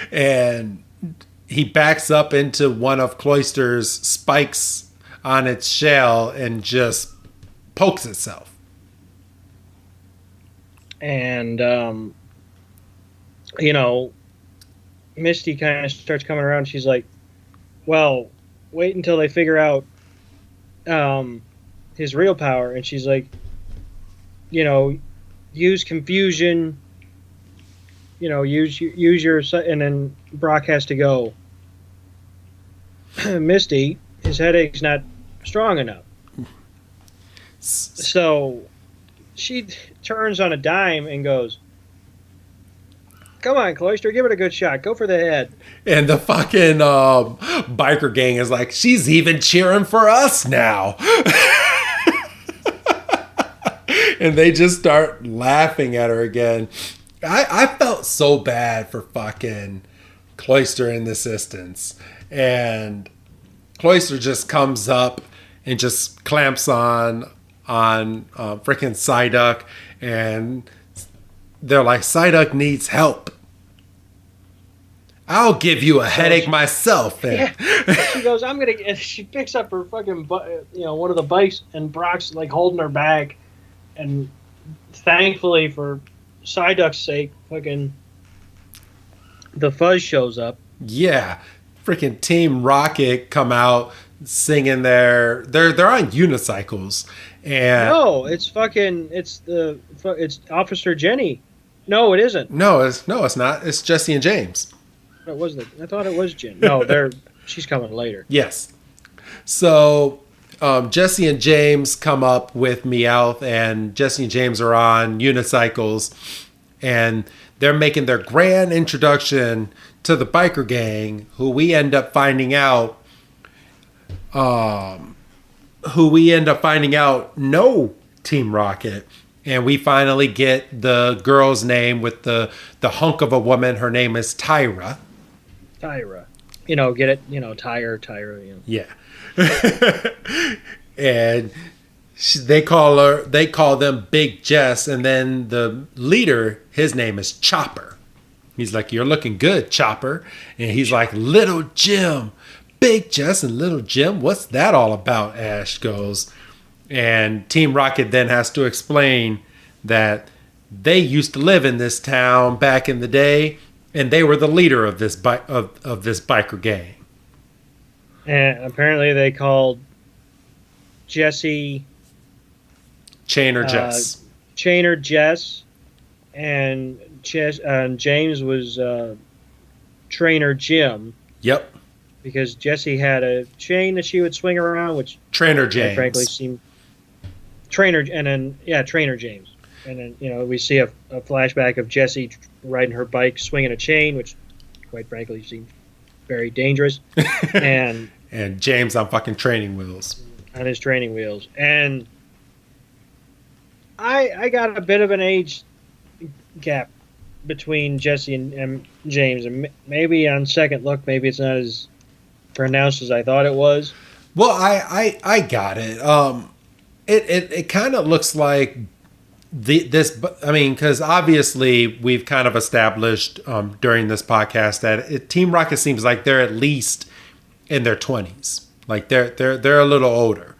And he backs up into one of Cloyster's spikes on its shell and just pokes itself. And, Misty kind of starts coming around. She's like, well, wait until they figure out his real power. And she's like, use confusion, use your... And then Brock has to go, Misty, his headache's not strong enough. So she turns on a dime and goes, Come on, Cloister, give it a good shot. Go for the head. And the fucking biker gang is like, she's even cheering for us now. And they just start laughing at her again. I felt so bad for fucking Cloister in this instance. And Cloister just comes up and just clamps on freaking Psyduck. And they're like, Psyduck needs help. I'll give you a headache myself. And she goes, I'm going to... And she picks up her fucking, one of the bikes, and Brock's like holding her back. And thankfully for Psyduck's sake, fucking the Fuzz shows up. Yeah. Freaking Team Rocket come out singing they're on unicycles. And no, it's Officer Jenny. No, it isn't. No, it's not. It's Jesse and James. It wasn't. I thought it was Jen. No, she's coming later. Yes. So Jesse and James come up with Meowth, and Jesse and James are on unicycles, and they're making their grand introduction to the biker gang, who we end up finding out know Team Rocket. And we finally get the girl's name with the hunk of a woman. Her name is Tyra. Tyra. Get it? Tyra. Yeah. And they call them Big Jess. And then the leader, his name is Chopper. He's like, you're looking good, Chopper. And he's like, Little Jim. Big Jess and Little Jim? What's that all about? Ash goes. And Team Rocket then has to explain that they used to live in this town back in the day, and they were the leader of this of this biker gang. And apparently they called Jesse Chainer Jess. Chainer Jess, and James was Trainer Jim. Yep. Because Jesse had a chain that she would swing around, which Trainer James. Frankly, seemed Trainer James, and then we see a flashback of Jesse riding her bike, swinging a chain, which quite frankly seemed very dangerous, and James on fucking training wheels. On his training wheels, and I got a bit of an age gap between Jesse and James, and maybe on second look, maybe it's not as pronounced as I thought it was. Well, I got it. It kind of looks like because obviously we've kind of established during this podcast that Team Rocket seems like they're at least in their 20s, like they're a little older.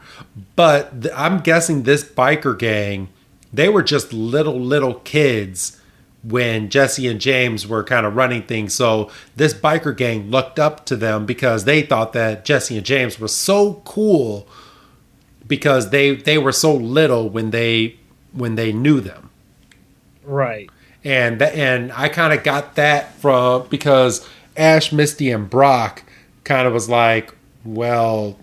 But I'm guessing this biker gang, they were just little kids when Jesse and James were kind of running things. So this biker gang looked up to them because they thought that Jesse and James were so cool because they were so little when they knew them. Right. And I kind of got that from because Ash, Misty, and Brock kind of was like, well,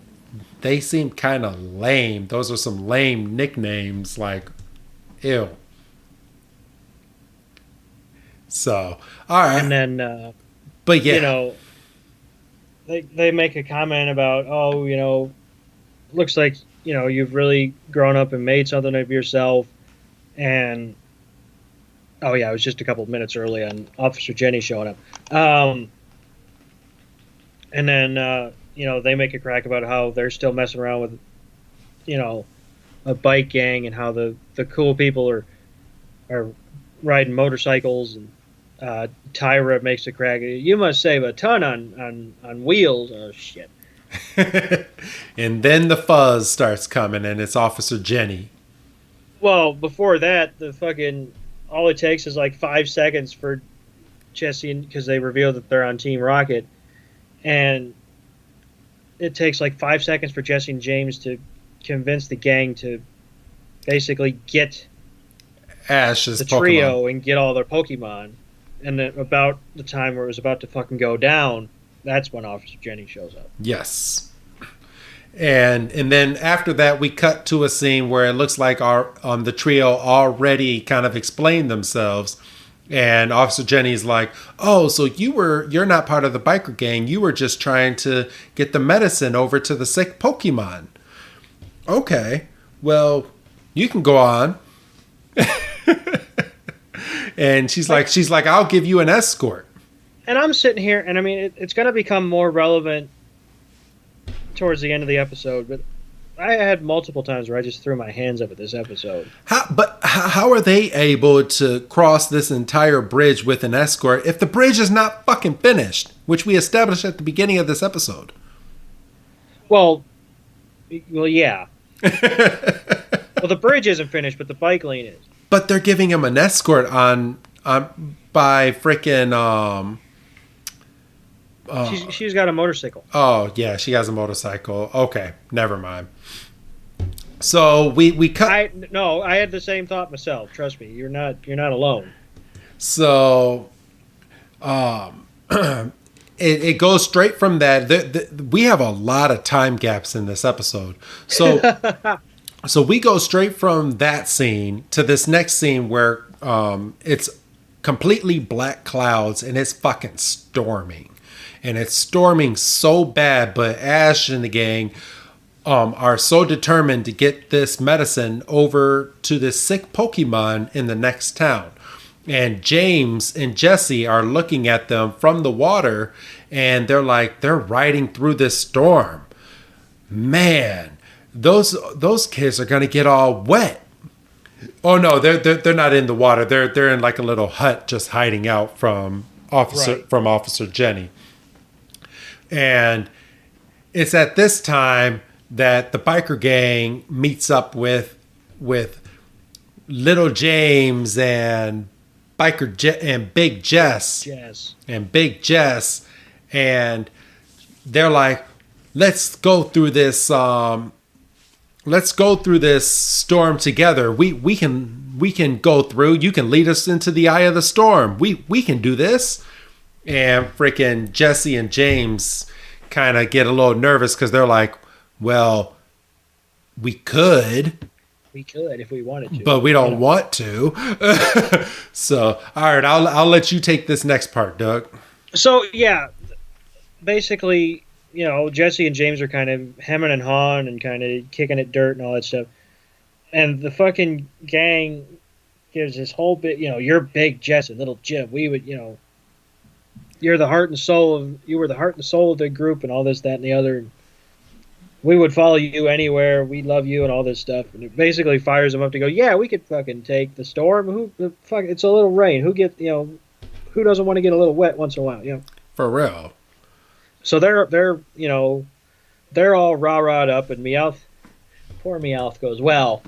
they seem kind of lame. Those are some lame nicknames, like, ew. So, all right. And then, but yeah, they make a comment about, looks like, you've really grown up and made something of yourself. And, oh yeah, it was just a couple of minutes early on Officer Jenny showing up. And then, they make a crack about how they're still messing around with, a bike gang and how the cool people are riding motorcycles, and Tyra makes a crack. You must save a ton on wheels. Oh shit! And then the fuzz starts coming, and it's Officer Jenny. Well, before that, all it takes is like 5 seconds for Jesse, because they reveal that they're on Team Rocket, and it takes like 5 seconds for Jesse and James to convince the gang to basically get Ash's the trio and get all their Pokemon. And then about the time where it was about to fucking go down, that's when Officer Jenny shows up. Yes. And then after that, we cut to a scene where it looks like the trio already kind of explained themselves. And Officer Jenny's like, "Oh, so you're not part of the biker gang. You were just trying to get the medicine over to the sick Pokemon." Okay, well, you can go on. And she's like, "I'll give you an escort." And I'm sitting here, and I mean, it's going to become more relevant towards the end of the episode, but I had multiple times where I just threw my hands up at this episode. How are they able to cross this entire bridge with an escort if the bridge is not fucking finished, which we established at the beginning of this episode? Well, yeah. Well, the bridge isn't finished, but the bike lane is. But they're giving him an escort on by freaking She's got a motorcycle. Oh yeah, she has a motorcycle. Okay, never mind. So we cut. I had the same thought myself. Trust me, you're not alone. So, it goes straight from that. We have a lot of time gaps in this episode. So we go straight from that scene to this next scene where it's completely black clouds and it's fucking storming. And it's storming so bad, but Ash and the gang are so determined to get this medicine over to this sick Pokemon in the next town. And James and Jesse are looking at them from the water, and they're riding through this storm. Man, those kids are gonna get all wet. Oh no, they're not in the water. They're in like a little hut, just hiding out from Officer Jenny. And it's at this time that the biker gang meets up with Little James and and Big Jess. And they're like, let's go through this storm together. We can go through. You can lead us into the eye of the storm. We can do this. And freaking Jesse and James kind of get a little nervous because they're like, well, we could if we wanted to, but we don't want to. So, all right, I'll let you take this next part, Doug. So, yeah, basically, Jesse and James are kind of hemming and hawing and kind of kicking at dirt and all that stuff. And the fucking gang gives this whole bit, you're Big Jesse, Little Jim. We would, you were the heart and soul of the group and all this, that, and the other. We would follow you anywhere. We love you and all this stuff. And it basically fires them up to go, yeah, we could fucking take the storm. It's a little rain. Who doesn't want to get a little wet once in a while, For real. So they're all rah-rahed up, and poor Meowth goes, well,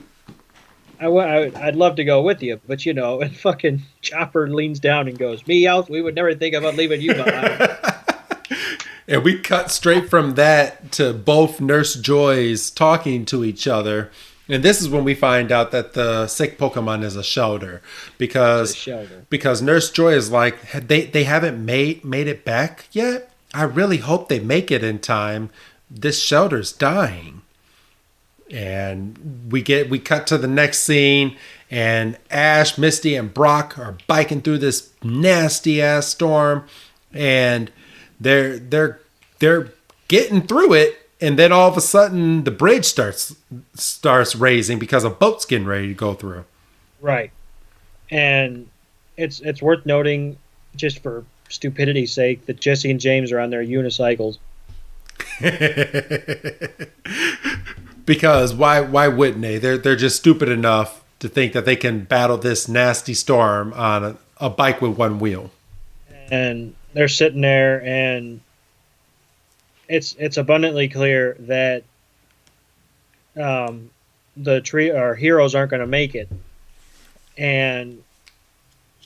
I'd love to go with you, but and fucking Chopper leans down and goes, Meowth, we would never think about leaving you behind. And we cut straight from that to both Nurse Joys talking to each other. And this is when we find out that the sick Pokemon is a shelter. Because Nurse Joy is like, they haven't made it back yet? I really hope they make it in time. This shelter's dying. And we cut to the next scene, and Ash, Misty, and Brock are biking through this nasty ass storm, and they're getting through it, and then all of a sudden the bridge starts raising because a boat's getting ready to go through. Right, and it's worth noting, just for stupidity's sake, that Jesse and James are on their unicycles. Because why wouldn't they? They're just stupid enough to think that they can battle this nasty storm on a bike with one wheel. And they're sitting there, and it's abundantly clear that our heroes aren't going to make it. And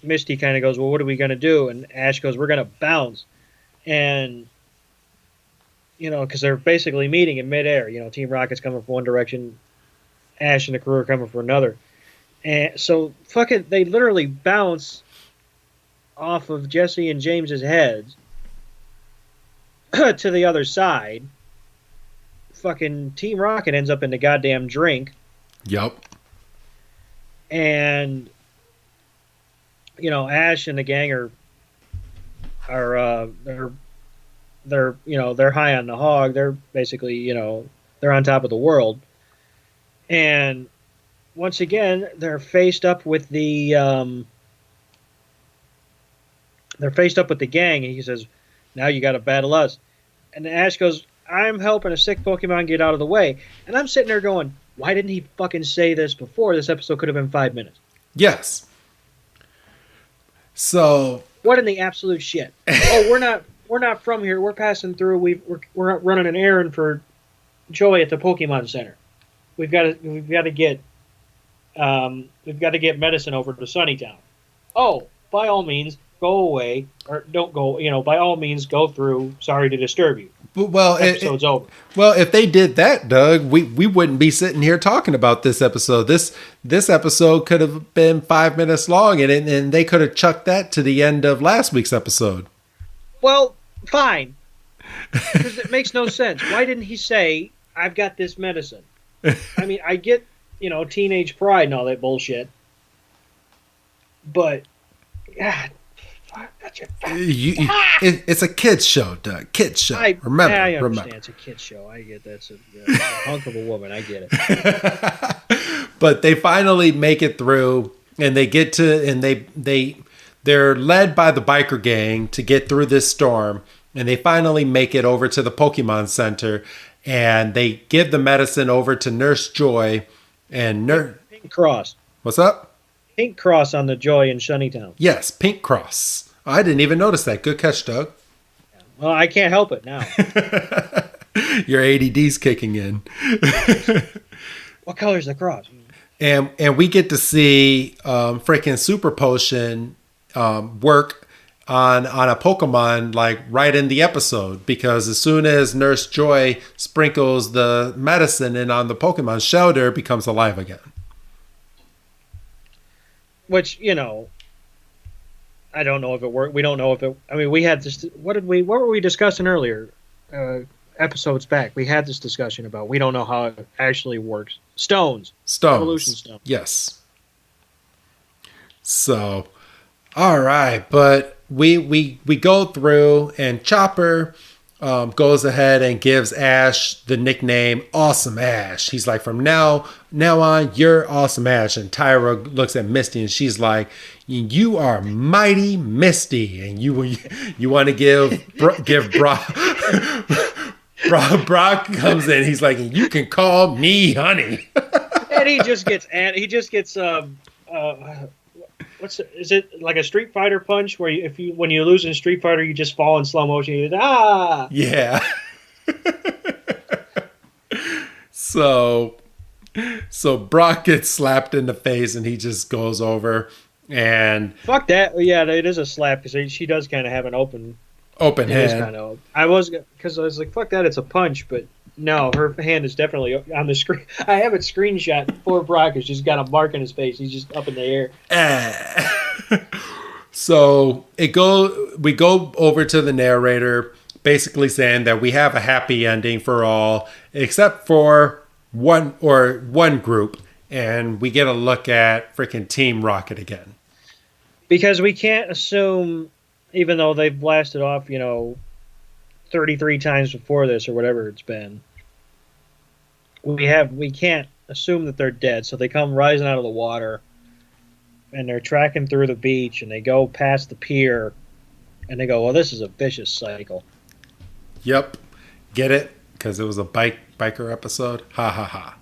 Misty kind of goes, well, what are we going to do? And Ash goes, we're going to bounce. And because they're basically meeting in midair. Team Rocket's coming from one direction, Ash and the crew are coming from another. And so, they literally bounce off of Jesse and James's heads to the other side. Fucking Team Rocket ends up in the goddamn drink. Yep. And Ash and the gang are they're high on the hog. They're basically they're on top of the world. And once again, they're faced up with the gang, and he says, "Now you got to battle us." And Ash goes, "I'm helping a sick Pokemon get out of the way." And I'm sitting there going, "Why didn't he fucking say this before? This episode could have been 5 minutes." Yes. So What in the absolute shit? Oh, we're not from here. We're passing through. We're running an errand for Joy at the Pokemon Center. We've got to get medicine over to Sunnytown. Oh, by all means, go away or don't go. By all means, go through. Sorry to disturb you. well, Episode's over. Well, if they did that, Doug, we wouldn't be sitting here talking about this episode. This episode could have been 5 minutes long, and they could have chucked that to the end of last week's episode. Well, fine, because it makes no sense. Why didn't he say, "I've got this medicine"? I mean, I get teenage pride and all that bullshit, but God, It's a kids show, Doug. Kids show. Remember. I understand. It's a kids show. I get that's a hunk of a woman. I get it. But they finally make it through, and they get to, and they're led by the biker gang to get through this storm, and they finally make it over to the Pokemon Center, and they give the medicine over to Nurse Joy, and Pink Cross. What's up? Pink Cross on the Joy in Sunnytown. Yes, Pink Cross. I didn't even notice that. Good catch, Doug. Well, I can't help it now. Your ADD's kicking in. What color's the cross? And we get to see freaking Super Potion work on a Pokemon like right in the episode, because as soon as Nurse Joy sprinkles the medicine in on the Pokemon, Shelter becomes alive again. Which, I don't know if it worked. We don't know if it. I mean, we had this. What were we discussing earlier? Episodes back, we had this discussion about we don't know how it actually works. Stones. Evolution stones. Yes. So, all right, but we go through, and Chopper goes ahead and gives Ash the nickname Awesome Ash. He's like, from now on, you're Awesome Ash. And Tyra looks at Misty, and she's like, you are Mighty Misty. And you want to give Brock comes in. He's like, you can call me honey. And he just gets is it like a Street Fighter punch where when you lose in Street Fighter, you just fall in slow motion? Yeah. So Brock gets slapped in the face, and he just goes over and fuck that. Yeah, it is a slap, because she does kind of have an open hand. Kind of. I was like, fuck that, it's a punch, but no, her hand is definitely on the screen. I have it screenshot. Poor Brock has just got a mark in his face. He's just up in the air. So we go over to the narrator, basically saying that we have a happy ending for all except for one group, and we get a look at freaking Team Rocket again. Because we can't assume, even though they've blasted off, 33 times before this or whatever it's been, we can't assume that they're dead. So they come rising out of the water, and they're tracking through the beach, and they go past the pier, and they go, well, this is a vicious cycle. Yep. Get it? Because it was a biker episode. Ha ha ha.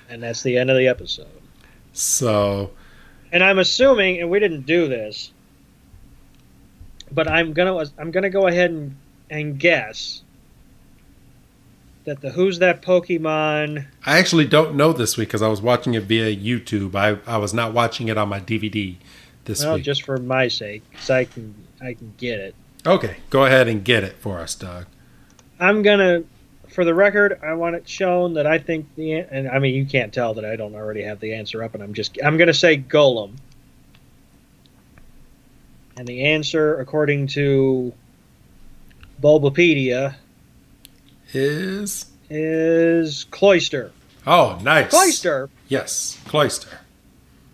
And that's the end of the episode. So, and I'm assuming, and we didn't do this, but I'm gonna go ahead and guess that the Who's That Pokemon... I actually don't know this week because I was watching it via YouTube. I was not watching it on my DVD this week. Just for my sake, because I can get it. Okay, go ahead and get it for us, Doug. I'm gonna, for the record, I want it shown that I think and I mean, you can't tell that I don't already have the answer up, and I'm gonna say Golem. And the answer, according to Bulbapedia, is Cloyster. Oh, nice. Cloyster? Yes, Cloyster.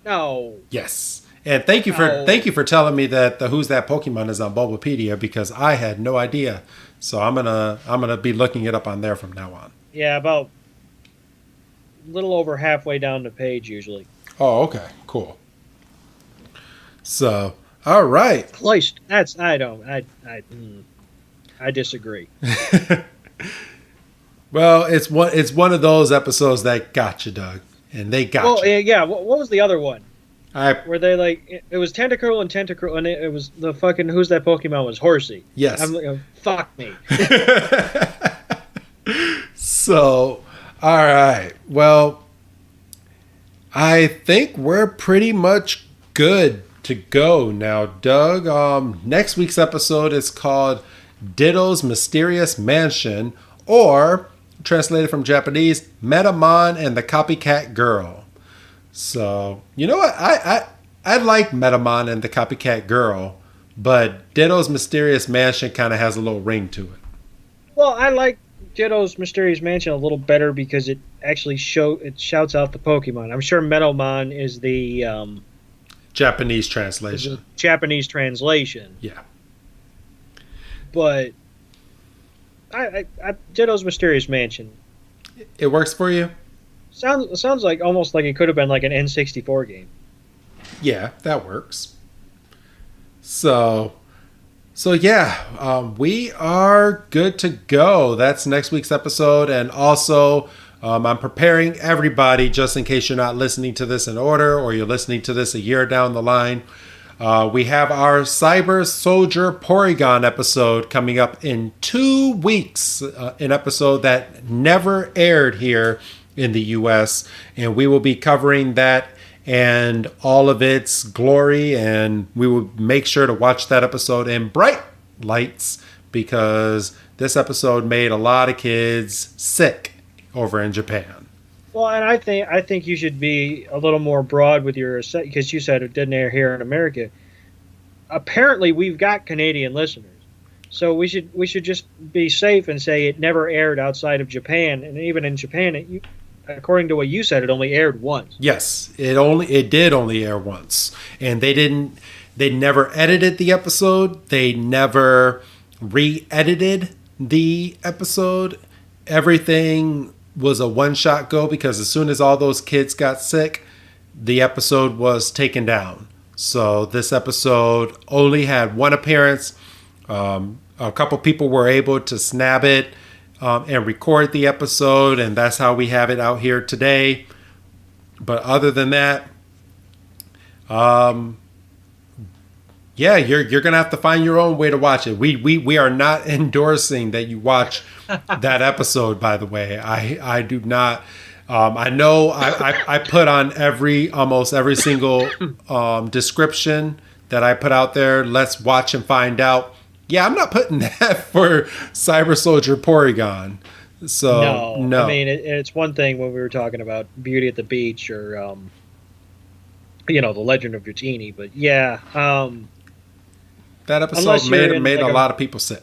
No. Yes. And thank you for telling me that the Who's That Pokemon is on Bulbapedia, because I had no idea. So I'm gonna be looking it up on there from now on. Yeah, about a little over halfway down the page usually. Oh, okay, cool. So, all right. I disagree. Well, it's one of those episodes that got you, Doug, and they got you. Yeah. What was the other one? Where they like it was Tentacruel, and it was the fucking Who's That Pokemon was Horsey. Yes. I'm like, fuck me. So, all right. Well, I think we're pretty much good to go now, Doug. Next week's episode is called Ditto's Mysterious Mansion, or translated from Japanese, Metamon and the Copycat Girl. So, you know what? I like Metamon and the Copycat Girl, but Ditto's Mysterious Mansion kind of has a little ring to it. Well, I like Ditto's Mysterious Mansion a little better because it actually shouts out the Pokemon. I'm sure Metamon is the Japanese translation. Japanese translation. Yeah. But I Ditto's Mysterious Mansion. It works for you? Sounds like almost like it could have been like an N64 game. Yeah, that works. So yeah, we are good to go. That's next week's episode. And also, I'm preparing everybody, just in case you're not listening to this in order or you're listening to this a year down the line. We have our Cyber Soldier Porygon episode coming up in 2 weeks, an episode that never aired here in the US, and we will be covering that and all of its glory, and we will make sure to watch that episode in bright lights, because this episode made a lot of kids sick over in Japan. Well, and I think you should be a little more broad with your, because you said it didn't air here in America. Apparently, we've got Canadian listeners, so we should just be safe and say it never aired outside of Japan, and even in Japan, according to what you said, it only aired once. Yes, it did only air once, and they never edited the episode. They never re-edited the episode. Everything was a one-shot go, because as soon as all those kids got sick, the episode was taken down. So this episode only had one appearance. A couple people were able to snap it and record the episode, and that's how we have it out here today. But other than that, yeah, you're gonna have to find your own way to watch it. We are not endorsing that you watch that episode, by the way. I do not. I know I put on almost every single description that I put out there. Let's watch and find out. Yeah, I'm not putting that for Cyber Soldier Porygon. So no. I mean, it's one thing when we were talking about Beauty at the Beach or The Legend of Dratini, but yeah, that episode made a lot of people sick.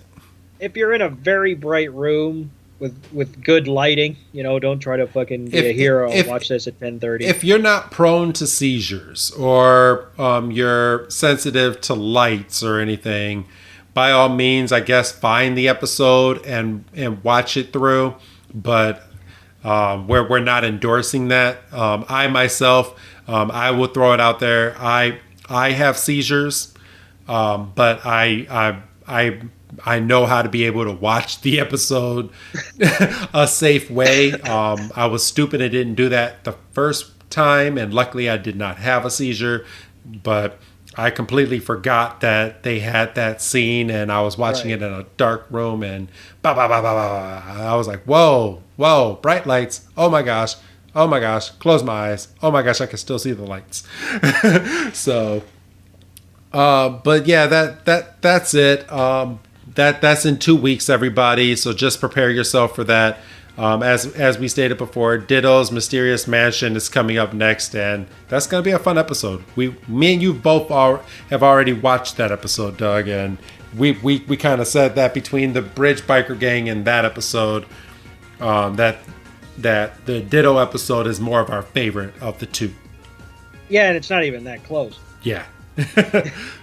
If you're in a very bright room with good lighting, don't try to fucking be a hero and watch this at 10:30. If you're not prone to seizures or you're sensitive to lights or anything, by all means, I guess, find the episode and watch it through. But we're not endorsing that. I myself, I will throw it out there. I have seizures, but I know how to be able to watch the episode a safe way. I was stupid and didn't do that the first time, and luckily I did not have a seizure, but I completely forgot that they had that scene, and I was watching it in a dark room, and I was like, whoa, bright lights. Oh my gosh, close my eyes. Oh my gosh, I can still see the lights. So, but yeah, that's it. That's in 2 weeks, everybody. So just prepare yourself for that. As we stated before, Ditto's Mysterious Mansion is coming up next, and that's gonna be a fun episode. Me and you both have already watched that episode, Doug, and we kind of said that between the Bridge Biker Gang and that episode, that the Ditto episode is more of our favorite of the two. Yeah, and it's not even that close. Yeah.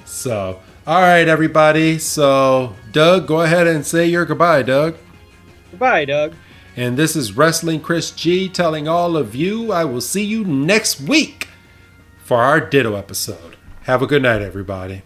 So, all right, everybody. So, Doug, go ahead and say your goodbye, Doug. Goodbye, Doug. And this is Wrestling Chris G telling all of you I will see you next week for our Ditto episode. Have a good night, everybody.